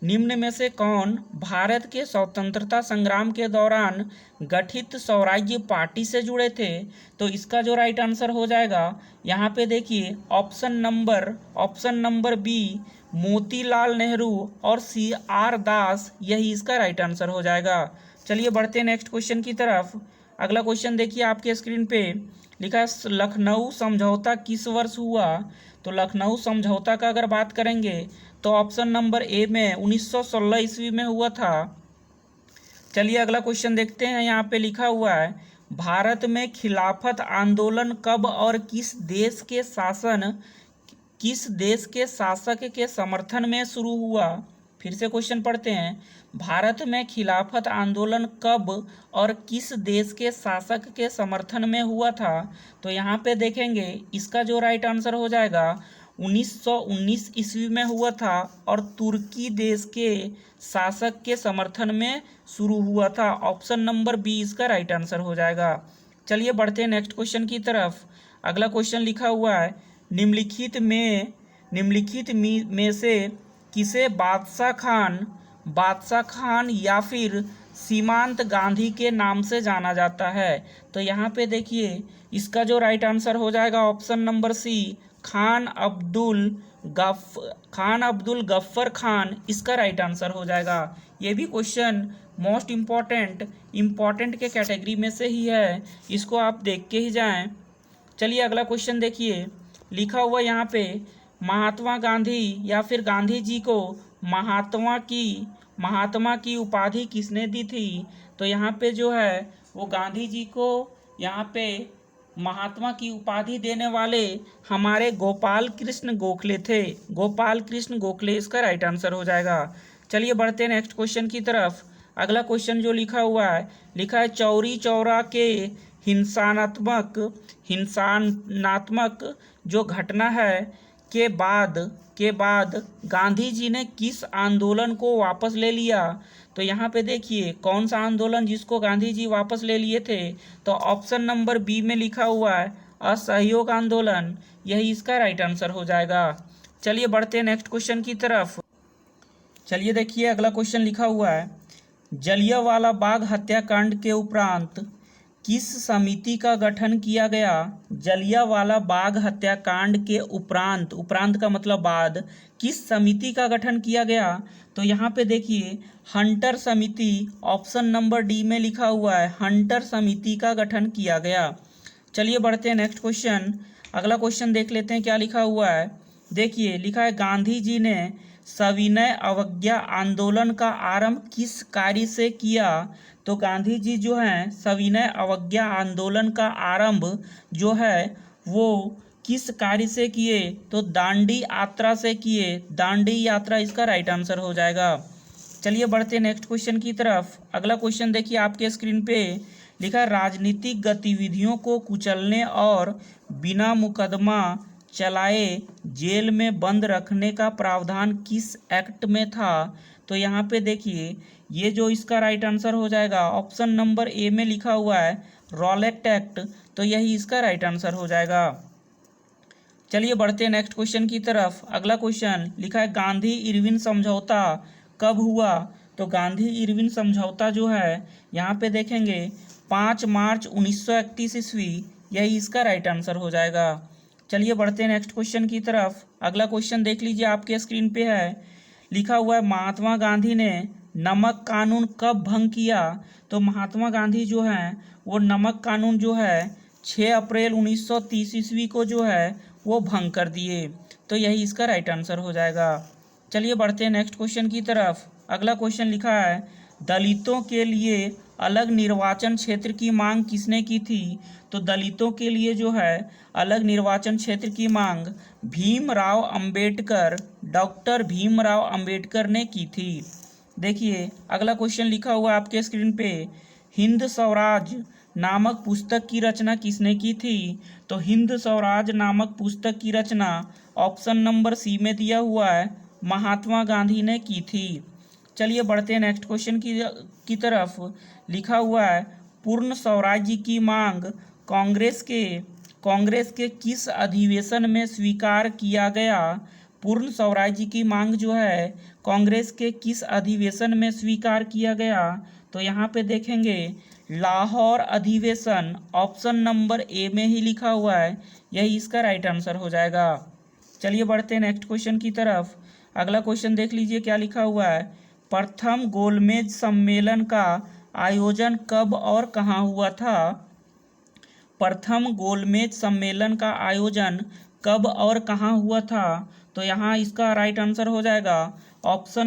निम्न में से कौन भारत के स्वतंत्रता संग्राम के दौरान गठित स्वराज्य पार्टी से जुड़े थे। तो इसका जो राइट आंसर हो जाएगा यहाँ पे देखिए option number B Motilal Nehru और CR दास, यही इसका राइट आंसर हो जाएगा। चलिए बढ़ते हैं नेक्स्ट क्वेश्चन की तरफ। अगला क्वेश्चन देखिए आपके स्क्रीन पे लिखा है लखनऊ समझौता किस वर्ष हुआ। तो लखनऊ समझौता का अगर बात करेंगे तो ऑप्शन नंबर ए में 1916 ईस्वी में हुआ था। चलिए अगला क्वेश्चन देखते हैं। यहाँ पे लिखा हुआ है भारत में खिलाफत आंदोलन कब और किस देश के शासक के समर्थन में शुरू हुआ। फिर से क्वेश्चन पढ़ते हैं। भारत में खिलाफत आंदोलन कब और किस देश के शासक के समर्थन में हुआ था? तो यहाँ पे देखेंगे इसका जो राइट आंसर हो जाएगा 1919 ईस्वी में हुआ था और तुर्की देश के शासक के समर्थन में शुरू हुआ था। ऑप्शन नंबर बी इसका राइट आंसर हो जाएगा। चलिए बढ़ते हैं नेक्स्ट क्वेश्चन की तरफ। अगला क्वेश्चन लिखा हुआ है निम्नलिखित में से किसे बादशाह खान या फिर सीमांत गांधी के नाम से जाना जाता है? तो यहाँ पे देखिए इसका जो राइट आंसर हो जाएगा option number C Khan Abdul Ghaffar Khan इसका राइट आंसर हो जाएगा। ये भी क्वेश्चन मोस्ट इम्पॉर्टेंट के कैटेगरी में से ही है, इसको आप देख के ही जाएं। चलिए अगला क्वेश्चन देखिए, लिखा हुआ यहाँ पे महात्मा गांधी या फिर गांधी जी को महात्मा की उपाधि किसने दी थी? तो यहाँ पे जो है वो गांधी जी को यहाँ पे महात्मा की उपाधि देने वाले हमारे गोपाल कृष्ण गोखले थे। गोपाल कृष्ण गोखले इसका राइट आंसर हो जाएगा। चलिए बढ़ते हैं नेक्स्ट क्वेश्चन की तरफ। अगला क्वेश्चन जो लिखा है चौरी चौरा के हिंसात्मक जो घटना है के बाद गांधी जी ने किस आंदोलन को वापस ले लिया? तो यहाँ पे देखिए कौन सा आंदोलन जिसको गांधी जी वापस ले लिए थे? तो ऑप्शन नंबर बी में लिखा हुआ है असहयोग आंदोलन, यही इसका राइट आंसर हो जाएगा। चलिए बढ़ते हैं नेक्स्ट क्वेश्चन की तरफ। चलिए देखिए अगला क्वेश्चन लिखा हुआ है जलियांवाला बाग हत्याकांड के उपरांत किस समिति का गठन किया गया? जलियांवाला बाग हत्याकांड के उपरांत का मतलब बाद, किस समिति का गठन किया गया? तो यहाँ पे देखिए हंटर समिति, ऑप्शन नंबर डी में लिखा हुआ है हंटर समिति का गठन किया गया। चलिए बढ़ते हैं नेक्स्ट क्वेश्चन। अगला क्वेश्चन देख लेते हैं क्या लिखा हुआ है। देखिए लिखा है गांधी जी ने सविनय अवज्ञा आंदोलन का आरंभ किस कार्य से किया? तो गांधी जी जो हैं सविनय अवज्ञा आंदोलन का आरंभ जो है वो किस कार्य से किए? तो दांडी यात्रा से किए। दांडी यात्रा इसका राइट आंसर हो जाएगा। चलिए बढ़ते हैं नेक्स्ट क्वेश्चन की तरफ। अगला क्वेश्चन देखिए आपके स्क्रीन पे लिखा है राजनीतिक गतिविधियों को कुचलने और बिना मुकदमा चलाए जेल में बंद रखने का प्रावधान किस एक्ट में था? तो यहाँ पे देखिए ये जो इसका राइट आंसर हो जाएगा ऑप्शन नंबर ए में लिखा हुआ है रॉलेट एक्ट, तो यही इसका राइट आंसर हो जाएगा। चलिए बढ़ते हैं नेक्स्ट क्वेश्चन की तरफ। अगला क्वेश्चन लिखा है गांधी इरविन समझौता कब हुआ? तो गांधी इरविन समझौता जो है यहाँ पे देखेंगे 5 मार्च 1931 ईस्वी, यही इसका राइट आंसर हो जाएगा। चलिए बढ़ते हैं नेक्स्ट क्वेश्चन की तरफ। अगला क्वेश्चन देख लीजिए आपके स्क्रीन पे है, लिखा हुआ है महात्मा गांधी ने नमक कानून कब भंग किया? तो महात्मा गांधी जो हैं वो नमक कानून जो है 6 अप्रैल 1930 ईस्वी को जो है वो भंग कर दिए, तो यही इसका राइट आंसर हो जाएगा। चलिए बढ़ते हैं नेक्स्ट क्वेश्चन की तरफ। अगला क्वेश्चन लिखा है दलितों के लिए अलग निर्वाचन क्षेत्र की मांग किसने की थी? तो दलितों के लिए जो है अलग निर्वाचन क्षेत्र की मांग डॉक्टर भीमराव अंबेडकर ने की थी। देखिए अगला क्वेश्चन लिखा हुआ है आपके स्क्रीन पे हिंद स्वराज नामक पुस्तक की रचना किसने की थी? तो हिंद स्वराज नामक पुस्तक की रचना ऑप्शन नंबर सी में दिया हुआ है महात्मा गांधी ने की थी। चलिए बढ़ते हैं नेक्स्ट क्वेश्चन की तरफ। लिखा हुआ है पूर्ण स्वराज्य की मांग कांग्रेस के किस अधिवेशन में स्वीकार किया गया? पूर्ण स्वराज्य की मांग जो है कांग्रेस के किस अधिवेशन में स्वीकार किया गया? तो यहाँ पे देखेंगे लाहौर अधिवेशन, ऑप्शन नंबर ए में ही लिखा हुआ है, यही इसका राइट आंसर हो जाएगा। चलिए बढ़ते हैं नेक्स्ट क्वेश्चन की तरफ। अगला क्वेश्चन देख लीजिए क्या लिखा हुआ है प्रथम गोलमेज सम्मेलन का आयोजन कब और कहाँ हुआ था? प्रथम गोलमेज सम्मेलन का आयोजन कब और कहाँ हुआ था? तो यहाँ इसका राइट आंसर हो जाएगा ऑप्शन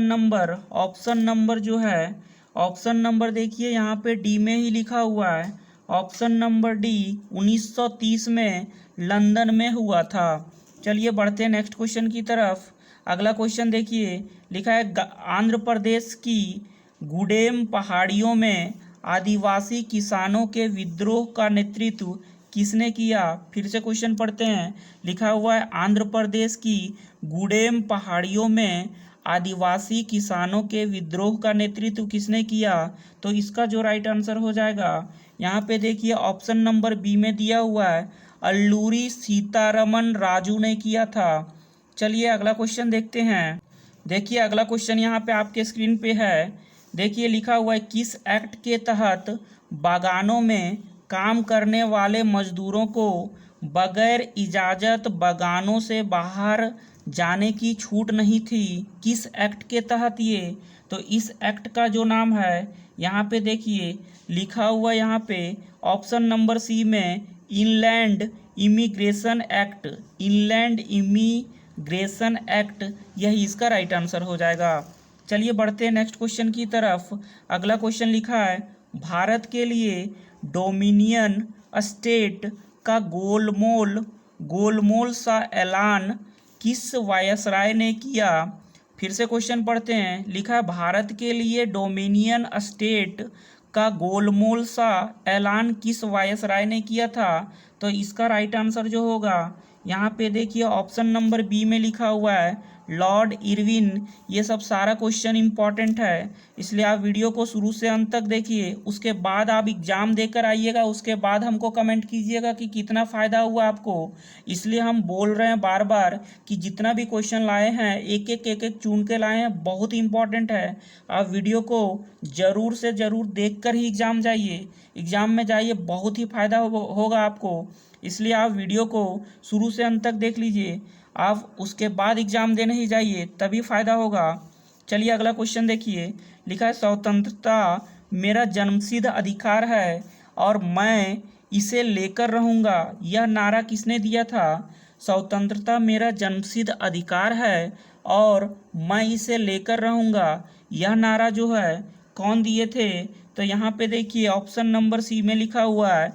नंबर जो है ऑप्शन नंबर देखिए यहाँ पे डी में ही लिखा हुआ है ऑप्शन नंबर डी 1930 में लंदन में हुआ था। चलिए बढ़ते हैं नेक्स्ट क्वेश्चन की तरफ। अगला क्वेश्चन देखिए, लिखा है आंध्र प्रदेश की गुडेम पहाड़ियों में आदिवासी किसानों के विद्रोह का नेतृत्व किसने किया। फिर से क्वेश्चन पढ़ते हैं। लिखा हुआ है आंध्र प्रदेश की गुडेम पहाड़ियों में आदिवासी किसानों के विद्रोह का नेतृत्व किसने किया। तो इसका जो राइट आंसर हो जाएगा, यहाँ पे देखिए ऑप्शन नंबर बी में दिया हुआ है, अल्लूरी सीतारमन राजू ने किया था। चलिए अगला क्वेश्चन देखते हैं। देखिए अगला क्वेश्चन यहाँ पे आपके स्क्रीन पे है। देखिए लिखा हुआ है किस एक्ट के तहत बागानों में काम करने वाले मजदूरों को बगैर इजाज़त बागानों से बाहर जाने की छूट नहीं थी। किस एक्ट के तहत ये, तो इस एक्ट का जो नाम है यहाँ पे देखिए लिखा हुआ, यहाँ पे ऑप्शन नंबर सी में inland immigration act, inland immigration act, यही इसका राइट आंसर हो जाएगा। चलिए बढ़ते हैं नेक्स्ट क्वेश्चन की तरफ। अगला क्वेश्चन लिखा है भारत के लिए डोमिनियन स्टेट का गोलमोल सा ऐलान किस वायसराय ने किया। फिर से क्वेश्चन पढ़ते हैं। लिखा है भारत के लिए डोमिनियन स्टेट का गोलमोल सा ऐलान किस वायसराय ने किया था। तो इसका राइट आंसर जो होगा, यहाँ पे देखिए ऑप्शन नंबर बी में लिखा हुआ है लॉर्ड इरविन। ये सब सारा क्वेश्चन इंपॉर्टेंट है, इसलिए आप वीडियो को शुरू से अंत तक देखिए। उसके बाद आप एग्ज़ाम देकर आइएगा, उसके बाद हमको कमेंट कीजिएगा कि कितना फ़ायदा हुआ आपको। इसलिए हम बोल रहे हैं बार बार कि जितना भी क्वेश्चन लाए हैं एक एक चुन के लाए हैं, बहुत इंपॉर्टेंट है। आप वीडियो को ज़रूर से ज़रूर देख कर ही एग्ज़ाम जाइए, एग्ज़ाम में जाइए, बहुत ही फ़ायदा होगा आपको। इसलिए आप वीडियो को शुरू से अंत तक देख लीजिए, आप उसके बाद एग्ज़ाम देने ही जाइए, तभी फ़ायदा होगा। चलिए अगला क्वेश्चन देखिए। लिखा है स्वतंत्रता मेरा जन्मसिद्ध अधिकार है और मैं इसे लेकर रहूँगा, यह नारा किसने दिया था। स्वतंत्रता मेरा जन्मसिद्ध अधिकार है और मैं इसे लेकर रहूँगा, यह नारा जो है कौन दिए थे। तो यहाँ पे देखिए ऑप्शन नंबर सी में लिखा हुआ है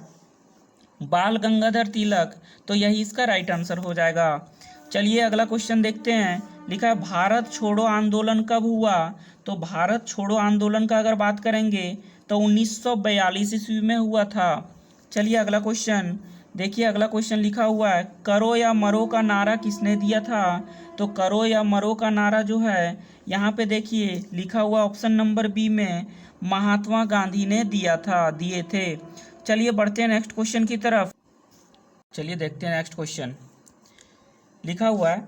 बाल गंगाधर तिलक, तो यही इसका राइट आंसर हो जाएगा। चलिए अगला क्वेश्चन देखते हैं। लिखा है भारत छोड़ो आंदोलन कब हुआ। तो भारत छोड़ो आंदोलन का अगर बात करेंगे तो 1942 ईस्वी में हुआ था। चलिए अगला क्वेश्चन देखिए। अगला क्वेश्चन लिखा हुआ है करो या मरो का नारा किसने दिया था। तो करो या मरो का नारा जो है यहाँ पे देखिए लिखा हुआ ऑप्शन नंबर बी में महात्मा गांधी ने दिए थे। चलिए बढ़ते हैं नेक्स्ट क्वेश्चन की तरफ। चलिए देखते हैं नेक्स्ट क्वेश्चन। लिखा हुआ है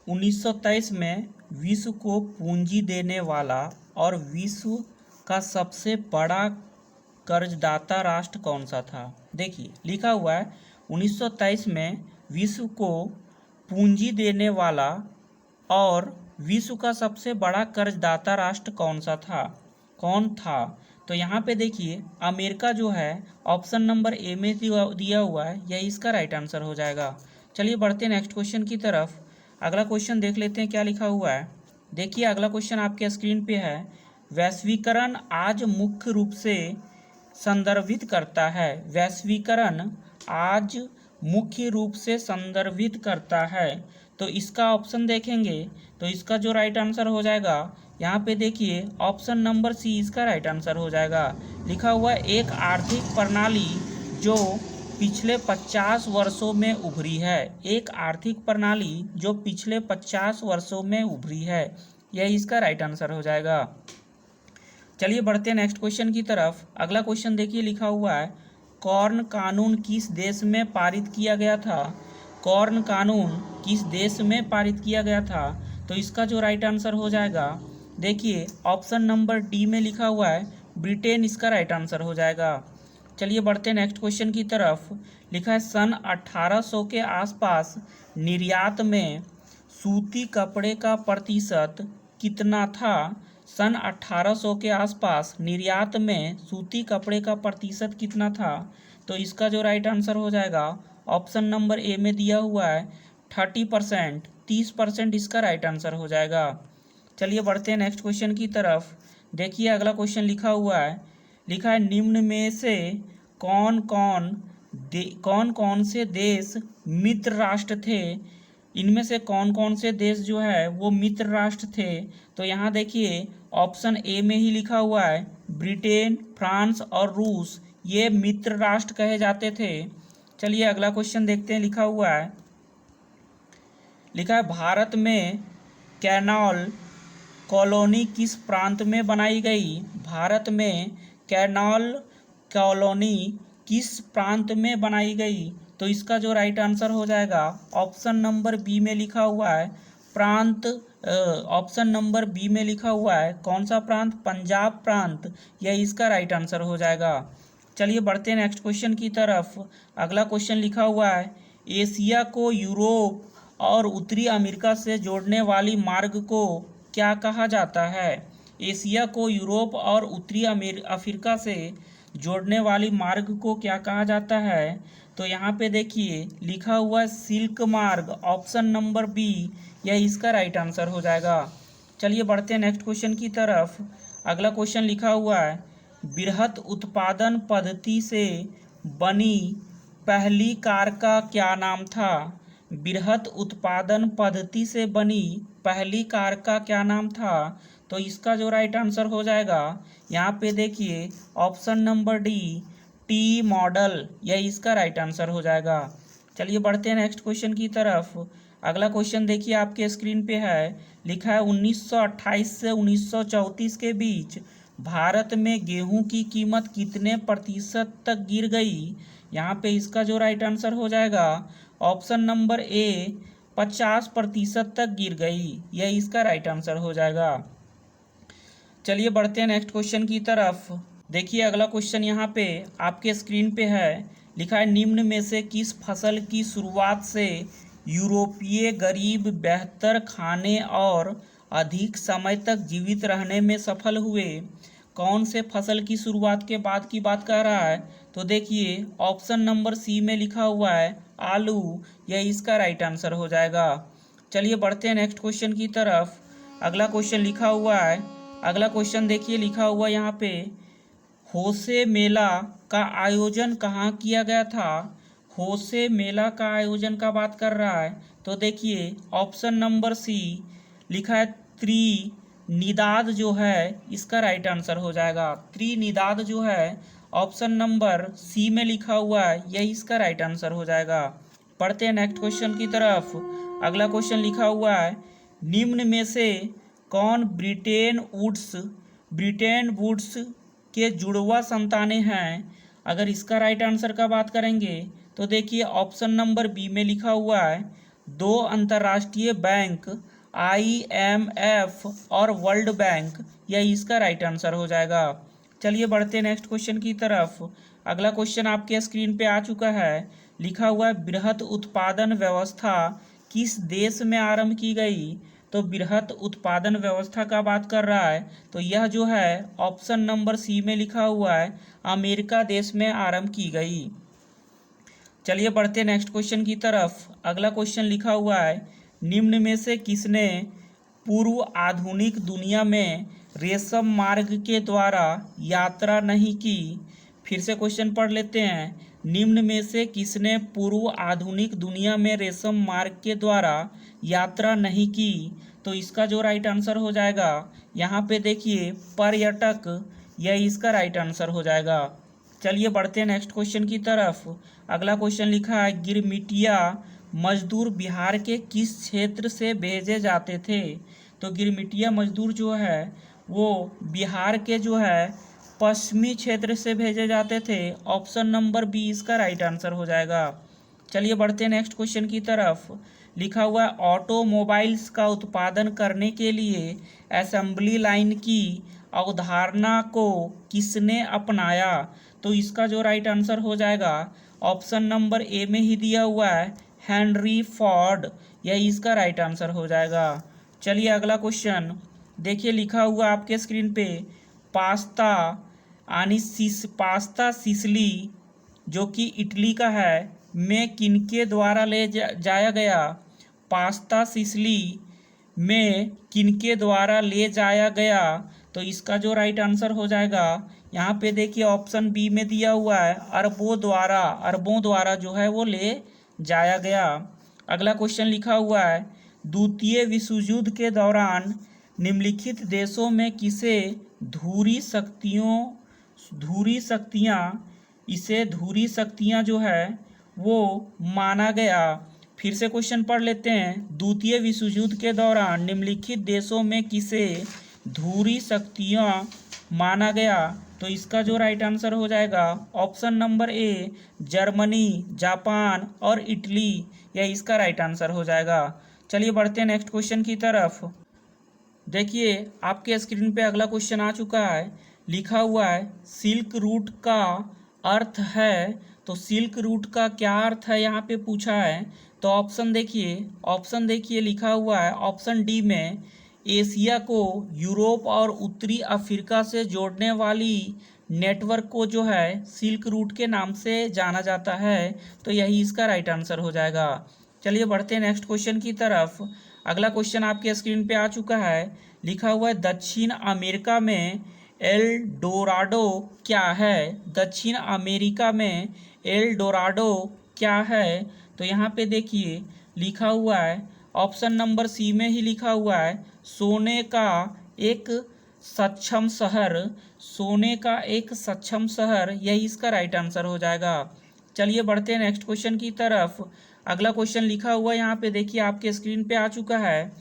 1923 में विश्व को पूंजी देने वाला और विश्व का सबसे बड़ा कर्जदाता राष्ट्र कौन सा था। देखिए लिखा हुआ है 1923 में विश्व को पूंजी देने वाला और विश्व का सबसे बड़ा कर्जदाता राष्ट्र कौन था। तो यहाँ पे देखिए अमेरिका जो है ऑप्शन नंबर ए में दिया हुआ है, यही इसका राइट आंसर हो जाएगा। चलिए बढ़ते हैं नेक्स्ट क्वेश्चन की तरफ। अगला क्वेश्चन देख लेते हैं क्या लिखा हुआ है। देखिए अगला क्वेश्चन आपके स्क्रीन पे है वैश्वीकरण आज मुख्य रूप से संदर्भित करता है। वैश्वीकरण आज मुख्य रूप से संदर्भित करता है, तो इसका ऑप्शन देखेंगे तो इसका जो राइट आंसर हो जाएगा, यहाँ पे देखिए ऑप्शन नंबर सी इसका राइट आंसर हो जाएगा। लिखा हुआ है एक आर्थिक प्रणाली जो पिछले 50 वर्षों में उभरी है। एक आर्थिक प्रणाली जो पिछले 50 वर्षों में उभरी है, यह इसका राइट आंसर हो जाएगा। चलिए बढ़ते हैं नेक्स्ट क्वेश्चन की तरफ। अगला क्वेश्चन देखिए लिखा हुआ है कॉर्न कानून किस देश में पारित किया गया था। कॉर्न कानून किस देश में पारित किया गया था। तो इसका जो राइट आंसर हो जाएगा, देखिए ऑप्शन नंबर डी में लिखा हुआ है ब्रिटेन, इसका राइट आंसर हो जाएगा। चलिए बढ़ते हैं नेक्स्ट क्वेश्चन की तरफ। लिखा है सन 1800 के आसपास निर्यात में सूती कपड़े का प्रतिशत कितना था। सन 1800 के आसपास निर्यात में सूती कपड़े का प्रतिशत कितना था। तो इसका जो राइट आंसर हो जाएगा ऑप्शन नंबर ए में दिया हुआ है 30%, 30% इसका राइट आंसर हो जाएगा। चलिए बढ़ते हैं नेक्स्ट क्वेश्चन की तरफ। देखिए अगला क्वेश्चन लिखा हुआ है, लिखा है निम्न में से कौन कौन से देश मित्र राष्ट्र थे इनमें से कौन कौन से देश जो है वो मित्र राष्ट्र थे? तो यहाँ देखिए ऑप्शन ए में ही लिखा हुआ है, ब्रिटेन, फ्रांस और रूस ये मित्र राष्ट्र कहे जाते थे। चलिए अगला क्वेश्चन देखते हैं। लिखा है भारत में कैनाल कॉलोनी किस प्रांत में बनाई गई? भारत में कैनाल कॉलोनी किस प्रांत में बनाई गई? तो इसका जो राइट आंसर हो जाएगा ऑप्शन नंबर बी में लिखा हुआ है प्रांत। ऑप्शन नंबर बी में लिखा हुआ है कौन सा प्रांत? पंजाब प्रांत। यह इसका राइट आंसर हो जाएगा। चलिए बढ़ते हैं नेक्स्ट क्वेश्चन की तरफ। अगला क्वेश्चन लिखा हुआ है एशिया को यूरोप और उत्तरी अमेरिका से जोड़ने वाली मार्ग को क्या कहा जाता है? एशिया को यूरोप और उत्तरी अफ्रीका से जोड़ने वाली मार्ग को क्या कहा जाता है? तो यहाँ पे देखिए लिखा हुआ है सिल्क मार्ग, ऑप्शन नंबर बी, यह इसका राइट आंसर हो जाएगा। चलिए बढ़ते हैं नेक्स्ट क्वेश्चन की तरफ। अगला क्वेश्चन लिखा हुआ है बृहत उत्पादन पद्धति से बनी पहली कार का क्या नाम था? बृहत उत्पादन पद्धति से बनी पहली कार का क्या नाम था? तो इसका जो राइट आंसर हो जाएगा यहाँ पे देखिए option number D, T model, यह इसका राइट आंसर हो जाएगा। चलिए बढ़ते हैं नेक्स्ट क्वेश्चन की तरफ। अगला क्वेश्चन देखिए आपके स्क्रीन पे है, लिखा है 1928 से 1934 के बीच भारत में गेहूं की कीमत कितने प्रतिशत तक गिर गई? यहाँ पे इसका जो राइट आंसर हो जाएगा ऑप्शन नंबर ए, 50% तक गिर गई, यह इसका राइट आंसर हो जाएगा। चलिए बढ़ते हैं नेक्स्ट क्वेश्चन की तरफ। देखिए अगला क्वेश्चन यहाँ पे आपके स्क्रीन पे है, लिखा है निम्न में से किस फसल की शुरुआत से यूरोपीय गरीब बेहतर खाने और अधिक समय तक जीवित रहने में सफल हुए? कौन से फसल की शुरुआत के बाद की बात कर रहा है? तो देखिए ऑप्शन नंबर सी में लिखा हुआ है आलू, यह इसका राइट आंसर हो जाएगा। चलिए बढ़ते हैं नेक्स्ट क्वेश्चन की तरफ। अगला क्वेश्चन लिखा हुआ है, अगला क्वेश्चन देखिए लिखा हुआ यहाँ पे होसे मेला का आयोजन कहाँ किया गया था? होसे मेला का आयोजन का बात कर रहा है। तो देखिए ऑप्शन नंबर सी लिखा है त्रिनिदाद, जो है इसका राइट आंसर हो जाएगा। त्रिनिदाद जो है ऑप्शन नंबर सी में लिखा हुआ है, यही इसका राइट आंसर हो जाएगा। पढ़ते हैं नेक्स्ट क्वेश्चन की तरफ। अगला क्वेश्चन लिखा हुआ है निम्न में से कौन ब्रिटेन वुड्स के जुड़वा संतानें हैं? अगर इसका राइट आंसर का बात करेंगे तो देखिए ऑप्शन नंबर बी में लिखा हुआ है दो अंतर्राष्ट्रीय बैंक IMF और वर्ल्ड बैंक, यह इसका राइट आंसर हो जाएगा। चलिए बढ़ते हैं नेक्स्ट क्वेश्चन की तरफ। अगला क्वेश्चन आपके स्क्रीन पे आ चुका है, लिखा हुआ है बृहत उत्पादन व्यवस्था किस देश में आरंभ की गई? तो बृहत उत्पादन व्यवस्था का बात कर रहा है, तो यह जो है ऑप्शन नंबर सी में लिखा हुआ है अमेरिका देश में आरंभ की गई। चलिए बढ़ते हैं नेक्स्ट क्वेश्चन की तरफ। अगला क्वेश्चन लिखा हुआ है निम्न में से किसने पूर्व आधुनिक दुनिया में रेशम मार्ग के द्वारा यात्रा नहीं की? फिर से क्वेश्चन पढ़ लेते हैं, निम्न में से किसने पूर्व आधुनिक दुनिया में रेशम मार्ग के द्वारा यात्रा नहीं की? तो इसका जो राइट आंसर हो जाएगा यहाँ पे देखिए पर्यटक, यह इसका राइट आंसर हो जाएगा। चलिए बढ़ते हैं नेक्स्ट क्वेश्चन की तरफ। अगला क्वेश्चन लिखा है गिरमिटिया मजदूर बिहार के किस क्षेत्र से भेजे जाते थे? तो गिरमिटिया मजदूर जो है वो बिहार के जो है पश्चिमी क्षेत्र से भेजे जाते थे। ऑप्शन नंबर बी इसका राइट आंसर हो जाएगा। चलिए बढ़ते हैं नेक्स्ट क्वेश्चन की तरफ। लिखा हुआ है ऑटोमोबाइल्स का उत्पादन करने के लिए असेंबली लाइन की अवधारणा को किसने अपनाया? तो इसका जो राइट आंसर हो जाएगा ऑप्शन नंबर ए में ही दिया हुआ है हेनरी फोर्ड, यह इसका राइट आंसर हो जाएगा। चलिए अगला क्वेश्चन देखिए लिखा हुआ आपके स्क्रीन पे पास्ता सिसिली जो कि इटली का है में किनके द्वारा ले जाया गया? पास्ता सिसिली में किनके द्वारा ले जाया गया? तो इसका जो राइट आंसर हो जाएगा यहाँ पे देखिए ऑप्शन बी में दिया हुआ है अरबों द्वारा जो है वो ले जाया गया। अगला क्वेश्चन लिखा हुआ है, द्वितीय विश्व युद्ध के दौरान निम्नलिखित देशों में किसे धुरी शक्तियां जो है वो माना गया। फिर से क्वेश्चन पढ़ लेते हैं, द्वितीय विश्व युद्ध के दौरान निम्नलिखित देशों में किसे धुरी शक्तियां माना गया। तो इसका जो राइट आंसर हो जाएगा option number A, Germany, Japan और इटली, यह इसका राइट आंसर हो जाएगा। चलिए बढ़ते हैं नेक्स्ट क्वेश्चन की तरफ। देखिए आपके स्क्रीन पे अगला क्वेश्चन आ चुका है, लिखा हुआ है सिल्क रूट का अर्थ है। तो सिल्क रूट का क्या अर्थ है यहाँ पे पूछा है। तो ऑप्शन देखिए लिखा हुआ है ऑप्शन डी में, एशिया को यूरोप और उत्तरी अफ्रीका से जोड़ने वाली नेटवर्क को जो है सिल्क रूट के नाम से जाना जाता है। तो यही इसका राइट आंसर हो जाएगा। चलिए बढ़ते हैं नेक्स्ट क्वेश्चन की तरफ। अगला क्वेश्चन आपके स्क्रीन पे आ चुका है, लिखा हुआ है दक्षिण अमेरिका में एल डोराडो क्या है। दक्षिण अमेरिका में एल डोराडो क्या है। तो यहाँ पे देखिए लिखा हुआ है ऑप्शन नंबर सी में ही लिखा हुआ है, सोने का एक सक्षम शहर, यही इसका राइट आंसर हो जाएगा। चलिए बढ़ते हैं नेक्स्ट क्वेश्चन की तरफ। अगला क्वेश्चन लिखा हुआ है यहाँ पे देखिए आपके स्क्रीन पे आ चुका है,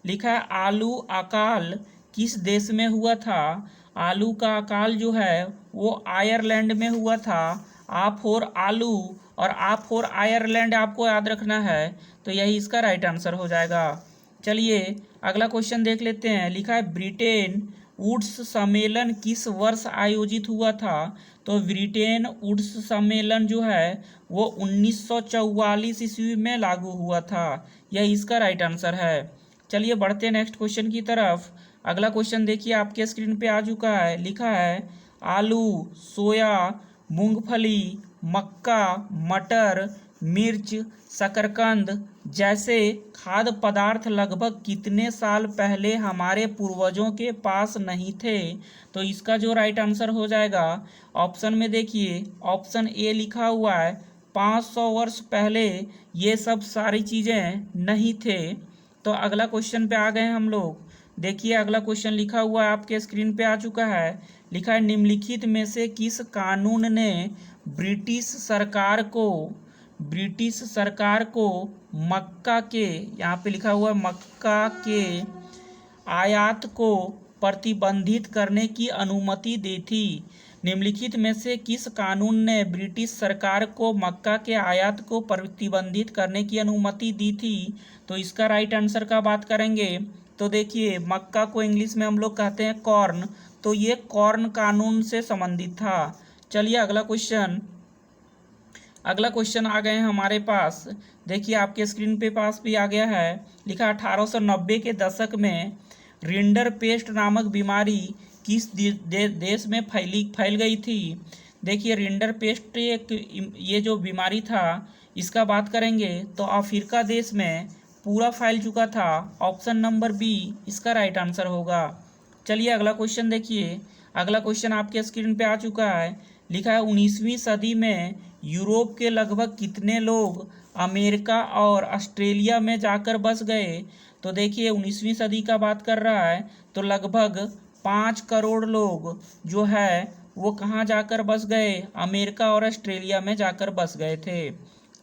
लिखा है आलू अकाल किस देश में हुआ था। आलू का अकाल जो है वो आयरलैंड में हुआ था। आ फॉर आलू और आ फॉर आयरलैंड आपको याद रखना है। तो यही इसका राइट आंसर हो जाएगा। चलिए अगला क्वेश्चन देख लेते हैं, लिखा है ब्रिटेन वुड्स सम्मेलन किस वर्ष आयोजित हुआ था। तो ब्रिटेन वुड्स सम्मेलन जो है वो 1944 ईस्वी में लागू हुआ था। यह इसका राइट आंसर है। चलिए बढ़ते हैं नेक्स्ट क्वेश्चन की तरफ। अगला क्वेश्चन देखिए आपके स्क्रीन पे आ चुका है, लिखा है आलू, सोया, मूंगफली, मक्का, मटर, मिर्च, शकरकंद जैसे खाद्य पदार्थ लगभग कितने साल पहले हमारे पूर्वजों के पास नहीं थे। तो इसका जो राइट आंसर हो जाएगा ऑप्शन में देखिए ऑप्शन ए लिखा हुआ है, 500 वर्ष पहले ये सब सारी चीज़ें नहीं थे। तो अगला क्वेश्चन पे आ गए हम लोग। देखिए अगला क्वेश्चन लिखा हुआ है आपके स्क्रीन पे आ चुका है, लिखा है निम्नलिखित में से किस कानून ने ब्रिटिश सरकार को मक्का के, यहाँ पे लिखा हुआ है मक्का के आयात को प्रतिबंधित करने की अनुमति दी थी। निम्नलिखित में से किस कानून ने ब्रिटिश सरकार को मक्का के आयात को प्रतिबंधित करने की अनुमति दी थी। तो इसका राइट आंसर का बात करेंगे तो देखिए मक्का को इंग्लिश में हम लोग कहते हैं कॉर्न, तो ये कॉर्न कानून से संबंधित था। चलिए अगला क्वेश्चन आ गए हैं हमारे पास। देखिए आपके स्क्रीन पे पास भी आ गया है, लिखा 1890 के दशक में रिंडरपेस्ट नामक बीमारी किस देश में फैल गई थी। देखिए रिंडरपेस्ट ये जो बीमारी था इसका बात करेंगे तो अफ्रीका देश में पूरा फैल चुका था। ऑप्शन नंबर बी इसका राइट आंसर होगा। चलिए अगला क्वेश्चन देखिए। अगला क्वेश्चन आपके स्क्रीन पे आ चुका है, लिखा है 19वीं सदी में यूरोप के लगभग कितने लोग अमेरिका और ऑस्ट्रेलिया में जाकर बस गए। तो देखिए 19वीं सदी का बात कर रहा है तो लगभग 5 करोड़ लोग जो है वो कहाँ जाकर बस गए, अमेरिका और ऑस्ट्रेलिया में जाकर बस गए थे।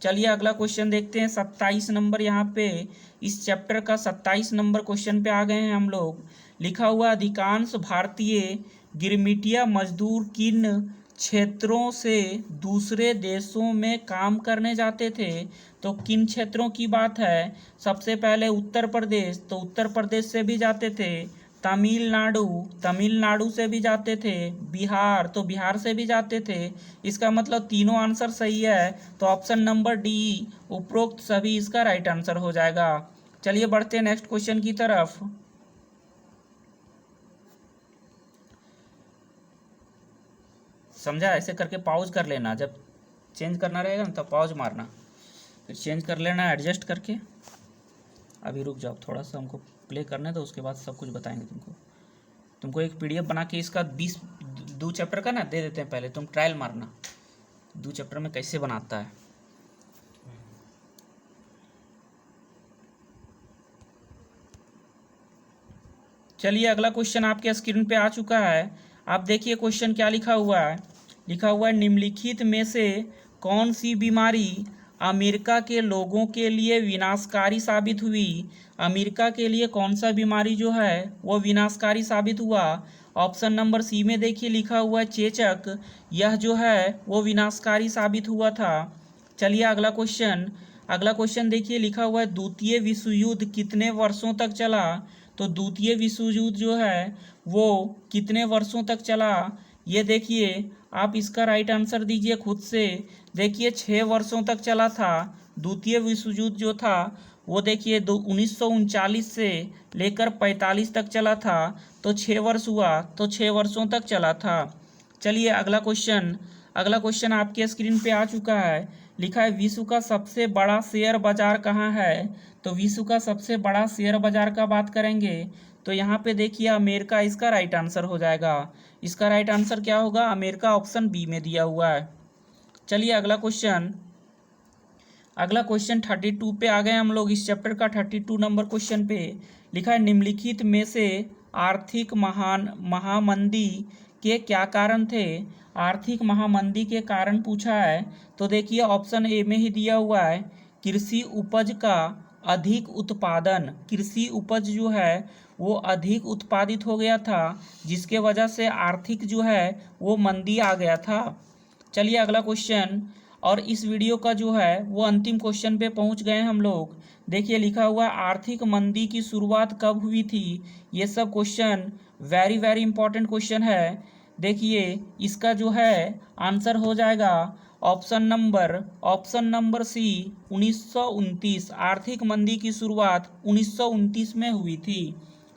चलिए अगला क्वेश्चन देखते हैं 27 नंबर, यहाँ पे इस चैप्टर का 27 नंबर क्वेश्चन पे आ गए हैं हम लोग। लिखा हुआ अधिकांश भारतीय गिरमिटिया मजदूर किन क्षेत्रों से दूसरे देशों में काम करने जाते थे। तो किन क्षेत्रों की बात है, सबसे पहले उत्तर प्रदेश, तो उत्तर प्रदेश से भी जाते थे, तमिलनाडु से भी जाते थे, बिहार, तो बिहार से भी जाते थे। इसका मतलब तीनों आंसर सही है, तो ऑप्शन नंबर डी उपरोक्त सभी इसका राइट आंसर हो जाएगा। चलिए बढ़ते हैं नेक्स्ट क्वेश्चन की तरफ। समझा, ऐसे करके पॉज कर लेना, जब चेंज करना रहेगा ना तब पॉज मारना, फिर चेंज कर लेना एडजस्ट करके। अभी रुक जाओ थोड़ा सा, हमको प्ले करने दो, उसके बाद सब कुछ बताएंगे तुमको एक पीडीएफ बना के इसका 2 चैप्टर का ना दे देते हैं, पहले तुम ट्रायल मारना 2 चैप्टर में कैसे बनाता है। चलिए अगला क्वेश्चन आपके स्क्रीन पे आ चुका है। आप देखिए क्वेश्चन क्या लिखा हुआ है। लिखा हुआ है निम्नलिखित में से कौन सी बीमारी अमेरिका के लोगों के लिए विनाशकारी साबित हुई। अमेरिका के लिए कौन सा बीमारी जो है वो विनाशकारी साबित हुआ। ऑप्शन नंबर सी में देखिए लिखा हुआ है चेचक, यह जो है वो विनाशकारी साबित हुआ था। चलिए अगला क्वेश्चन देखिए लिखा हुआ है द्वितीय विश्व युद्ध कितने वर्षों तक चला। तो द्वितीय विश्व युद्ध जो है वो कितने वर्षों तक चला, ये देखिए आप इसका राइट आंसर दीजिए खुद से। देखिए 6 वर्षों तक चला था द्वितीय विश्व युद्ध जो था वो। देखिए 1939 से लेकर 45 तक चला था, तो 6 वर्ष हुआ, तो 6 वर्षों तक चला था। चलिए अगला क्वेश्चन आपके स्क्रीन पे आ चुका है। लिखा है विश्व का सबसे बड़ा शेयर बाजार कहाँ है। तो विश्व का सबसे बड़ा शेयर बाजार का बात करेंगे तो यहाँ पे देखिए अमेरिका इसका राइट आंसर हो जाएगा। इसका राइट आंसर क्या होगा, अमेरिका, ऑप्शन बी में दिया हुआ है। चलिए अगला क्वेश्चन 32 पे आ गए हम लोग। इस चैप्टर का 32 नंबर क्वेश्चन पे लिखा है निम्नलिखित में से आर्थिक महामंदी के क्या कारण थे। आर्थिक महामंदी के कारण पूछा है तो देखिए ऑप्शन ए में ही दिया हुआ है कृषि उपज का अधिक उत्पादन। कृषि उपज जो है वो अधिक उत्पादित हो गया था, जिसके वजह से आर्थिक जो है वो मंदी आ गया था। चलिए अगला क्वेश्चन, और इस वीडियो का जो है वो अंतिम क्वेश्चन पे पहुंच गए हम लोग। देखिए लिखा हुआ आर्थिक मंदी की शुरुआत कब हुई थी। ये सब question very very important question है। देखिए इसका जो है आंसर हो जाएगा ऑप्शन नंबर सी 1929। आर्थिक मंदी की शुरुआत 1929 में हुई थी।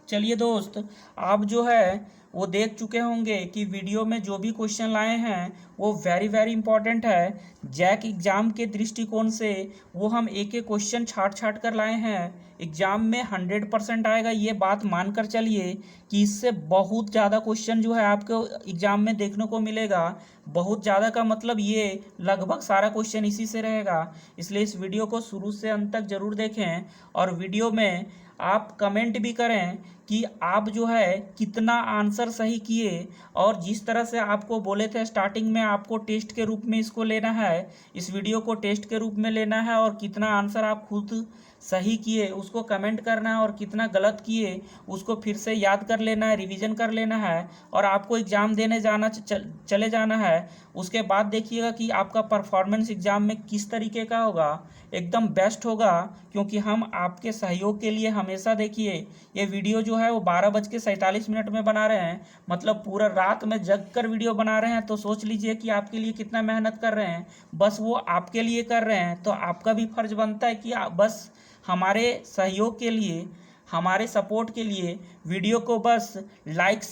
चलिए दोस्त, आप जो है वो देख चुके होंगे कि वीडियो में जो भी क्वेश्चन लाए हैं वो वेरी वेरी इंपॉर्टेंट है। जैक एग्ज़ाम के दृष्टिकोण से वो हम एक एक क्वेश्चन छाट कर लाए हैं। एग्ज़ाम में 100% आएगा, ये बात मानकर चलिए कि इससे बहुत ज़्यादा क्वेश्चन जो है आपको एग्ज़ाम में देखने को मिलेगा। बहुत ज़्यादा का मतलब ये लगभग सारा क्वेश्चन इसी से रहेगा। इसलिए इस वीडियो को शुरू से अंत तक ज़रूर देखें और वीडियो में आप कमेंट भी करें कि आप जो है कितना आंसर सही किए। और जिस तरह से आपको बोले थे स्टार्टिंग में आपको टेस्ट के रूप में इसको लेना है, इस वीडियो को टेस्ट के रूप में लेना है और कितना आंसर आप खुद सही किए उसको कमेंट करना है और कितना गलत किए उसको फिर से याद कर लेना है, रिवीजन कर लेना है और आपको एग्ज़ाम देने चले जाना है। उसके बाद देखिएगा कि आपका परफॉर्मेंस एग्ज़ाम में किस तरीके का होगा। एकदम बेस्ट होगा, क्योंकि हम आपके सहयोग के लिए हमेशा देखिए ये वीडियो जो है वो 12:47 में बना रहे हैं। मतलब पूरा रात में जग कर वीडियो बना रहे हैं, तो सोच लीजिए कि आपके लिए कितना मेहनत कर रहे हैं। बस वो आपके लिए कर रहे हैं, तो आपका भी फर्ज बनता है कि आप बस हमारे सहयोग के लिए, हमारे सपोर्ट के लिए वीडियो को बस लाइक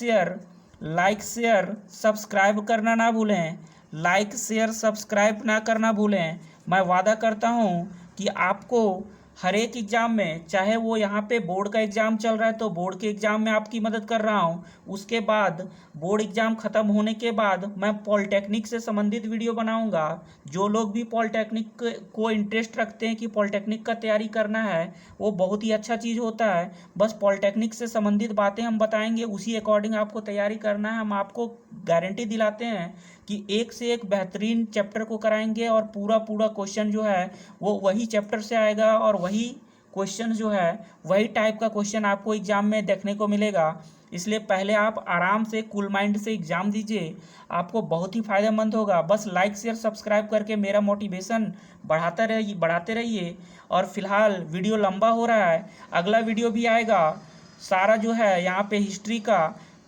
शेयर सब्सक्राइब करना ना भूलें। लाइक शेयर सब्सक्राइब ना करना भूलें। मैं वादा करता हूँ कि आपको हर एक एग्ज़ाम में, चाहे वो यहाँ पे बोर्ड का एग्ज़ाम चल रहा है तो बोर्ड के एग्ज़ाम में आपकी मदद कर रहा हूँ। उसके बाद बोर्ड एग्ज़ाम ख़त्म होने के बाद मैं पॉलिटेक्निक से संबंधित वीडियो बनाऊँगा। जो लोग भी पॉलिटेक्निक को इंटरेस्ट रखते हैं कि पॉलिटेक्निक का तैयारी करना है, वो बहुत ही अच्छा चीज़ होता है। बस पॉलिटेक्निक से संबंधित बातें हम बताएंगे, उसी अकॉर्डिंग आपको तैयारी करना है। हम आपको गारंटी दिलाते हैं कि एक से एक बेहतरीन चैप्टर को कराएंगे और पूरा क्वेश्चन जो है वो वही चैप्टर से आएगा और वही क्वेश्चन जो है वही टाइप का क्वेश्चन आपको एग्जाम में देखने को मिलेगा। इसलिए पहले आप आराम से कूल माइंड से एग्ज़ाम दीजिए, आपको बहुत ही फ़ायदेमंद होगा। बस लाइक शेयर सब्सक्राइब करके मेरा मोटिवेशन बढ़ाते रहिए। और फिलहाल वीडियो लंबा हो रहा है, अगला वीडियो भी आएगा। सारा जो है यहाँ पे हिस्ट्री का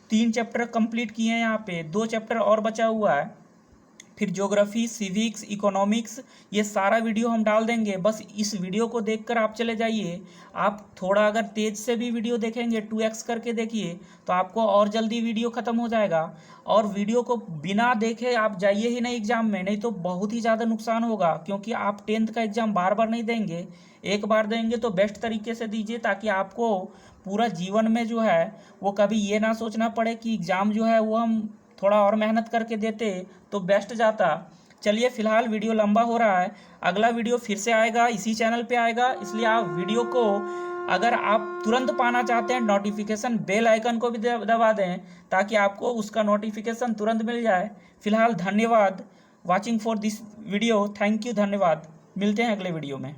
3 चैप्टर कंप्लीट किए हैं, यहाँ पे 2 चैप्टर और बचा हुआ है। फिर ज्योग्राफी, सिविक्स, इकोनॉमिक्स, ये सारा वीडियो हम डाल देंगे। बस इस वीडियो को देखकर आप चले जाइए। आप थोड़ा अगर तेज़ से भी वीडियो देखेंगे, 2x करके देखिए, तो आपको और जल्दी वीडियो ख़त्म हो जाएगा। और वीडियो को बिना देखे आप जाइए ही नहीं एग्ज़ाम में, नहीं तो बहुत ही ज़्यादा नुकसान होगा। क्योंकि आप 10th का एग्ज़ाम बार बार नहीं देंगे, एक बार देंगे तो बेस्ट तरीके से दीजिए, ताकि आपको पूरा जीवन में जो है वो कभी ये ना सोचना पड़े कि एग्ज़ाम जो है वो हम थोड़ा और मेहनत करके देते तो बेस्ट जाता। चलिए फिलहाल वीडियो लंबा हो रहा है, अगला वीडियो फिर से आएगा, इसी चैनल पे आएगा। इसलिए आप वीडियो को अगर आप तुरंत पाना चाहते हैं नोटिफिकेशन, बेल आइकन को भी दबा दें ताकि आपको उसका नोटिफिकेशन तुरंत मिल जाए। फिलहाल धन्यवाद watching for this video. Thank you, धन्यवाद। मिलते हैं अगले वीडियो में।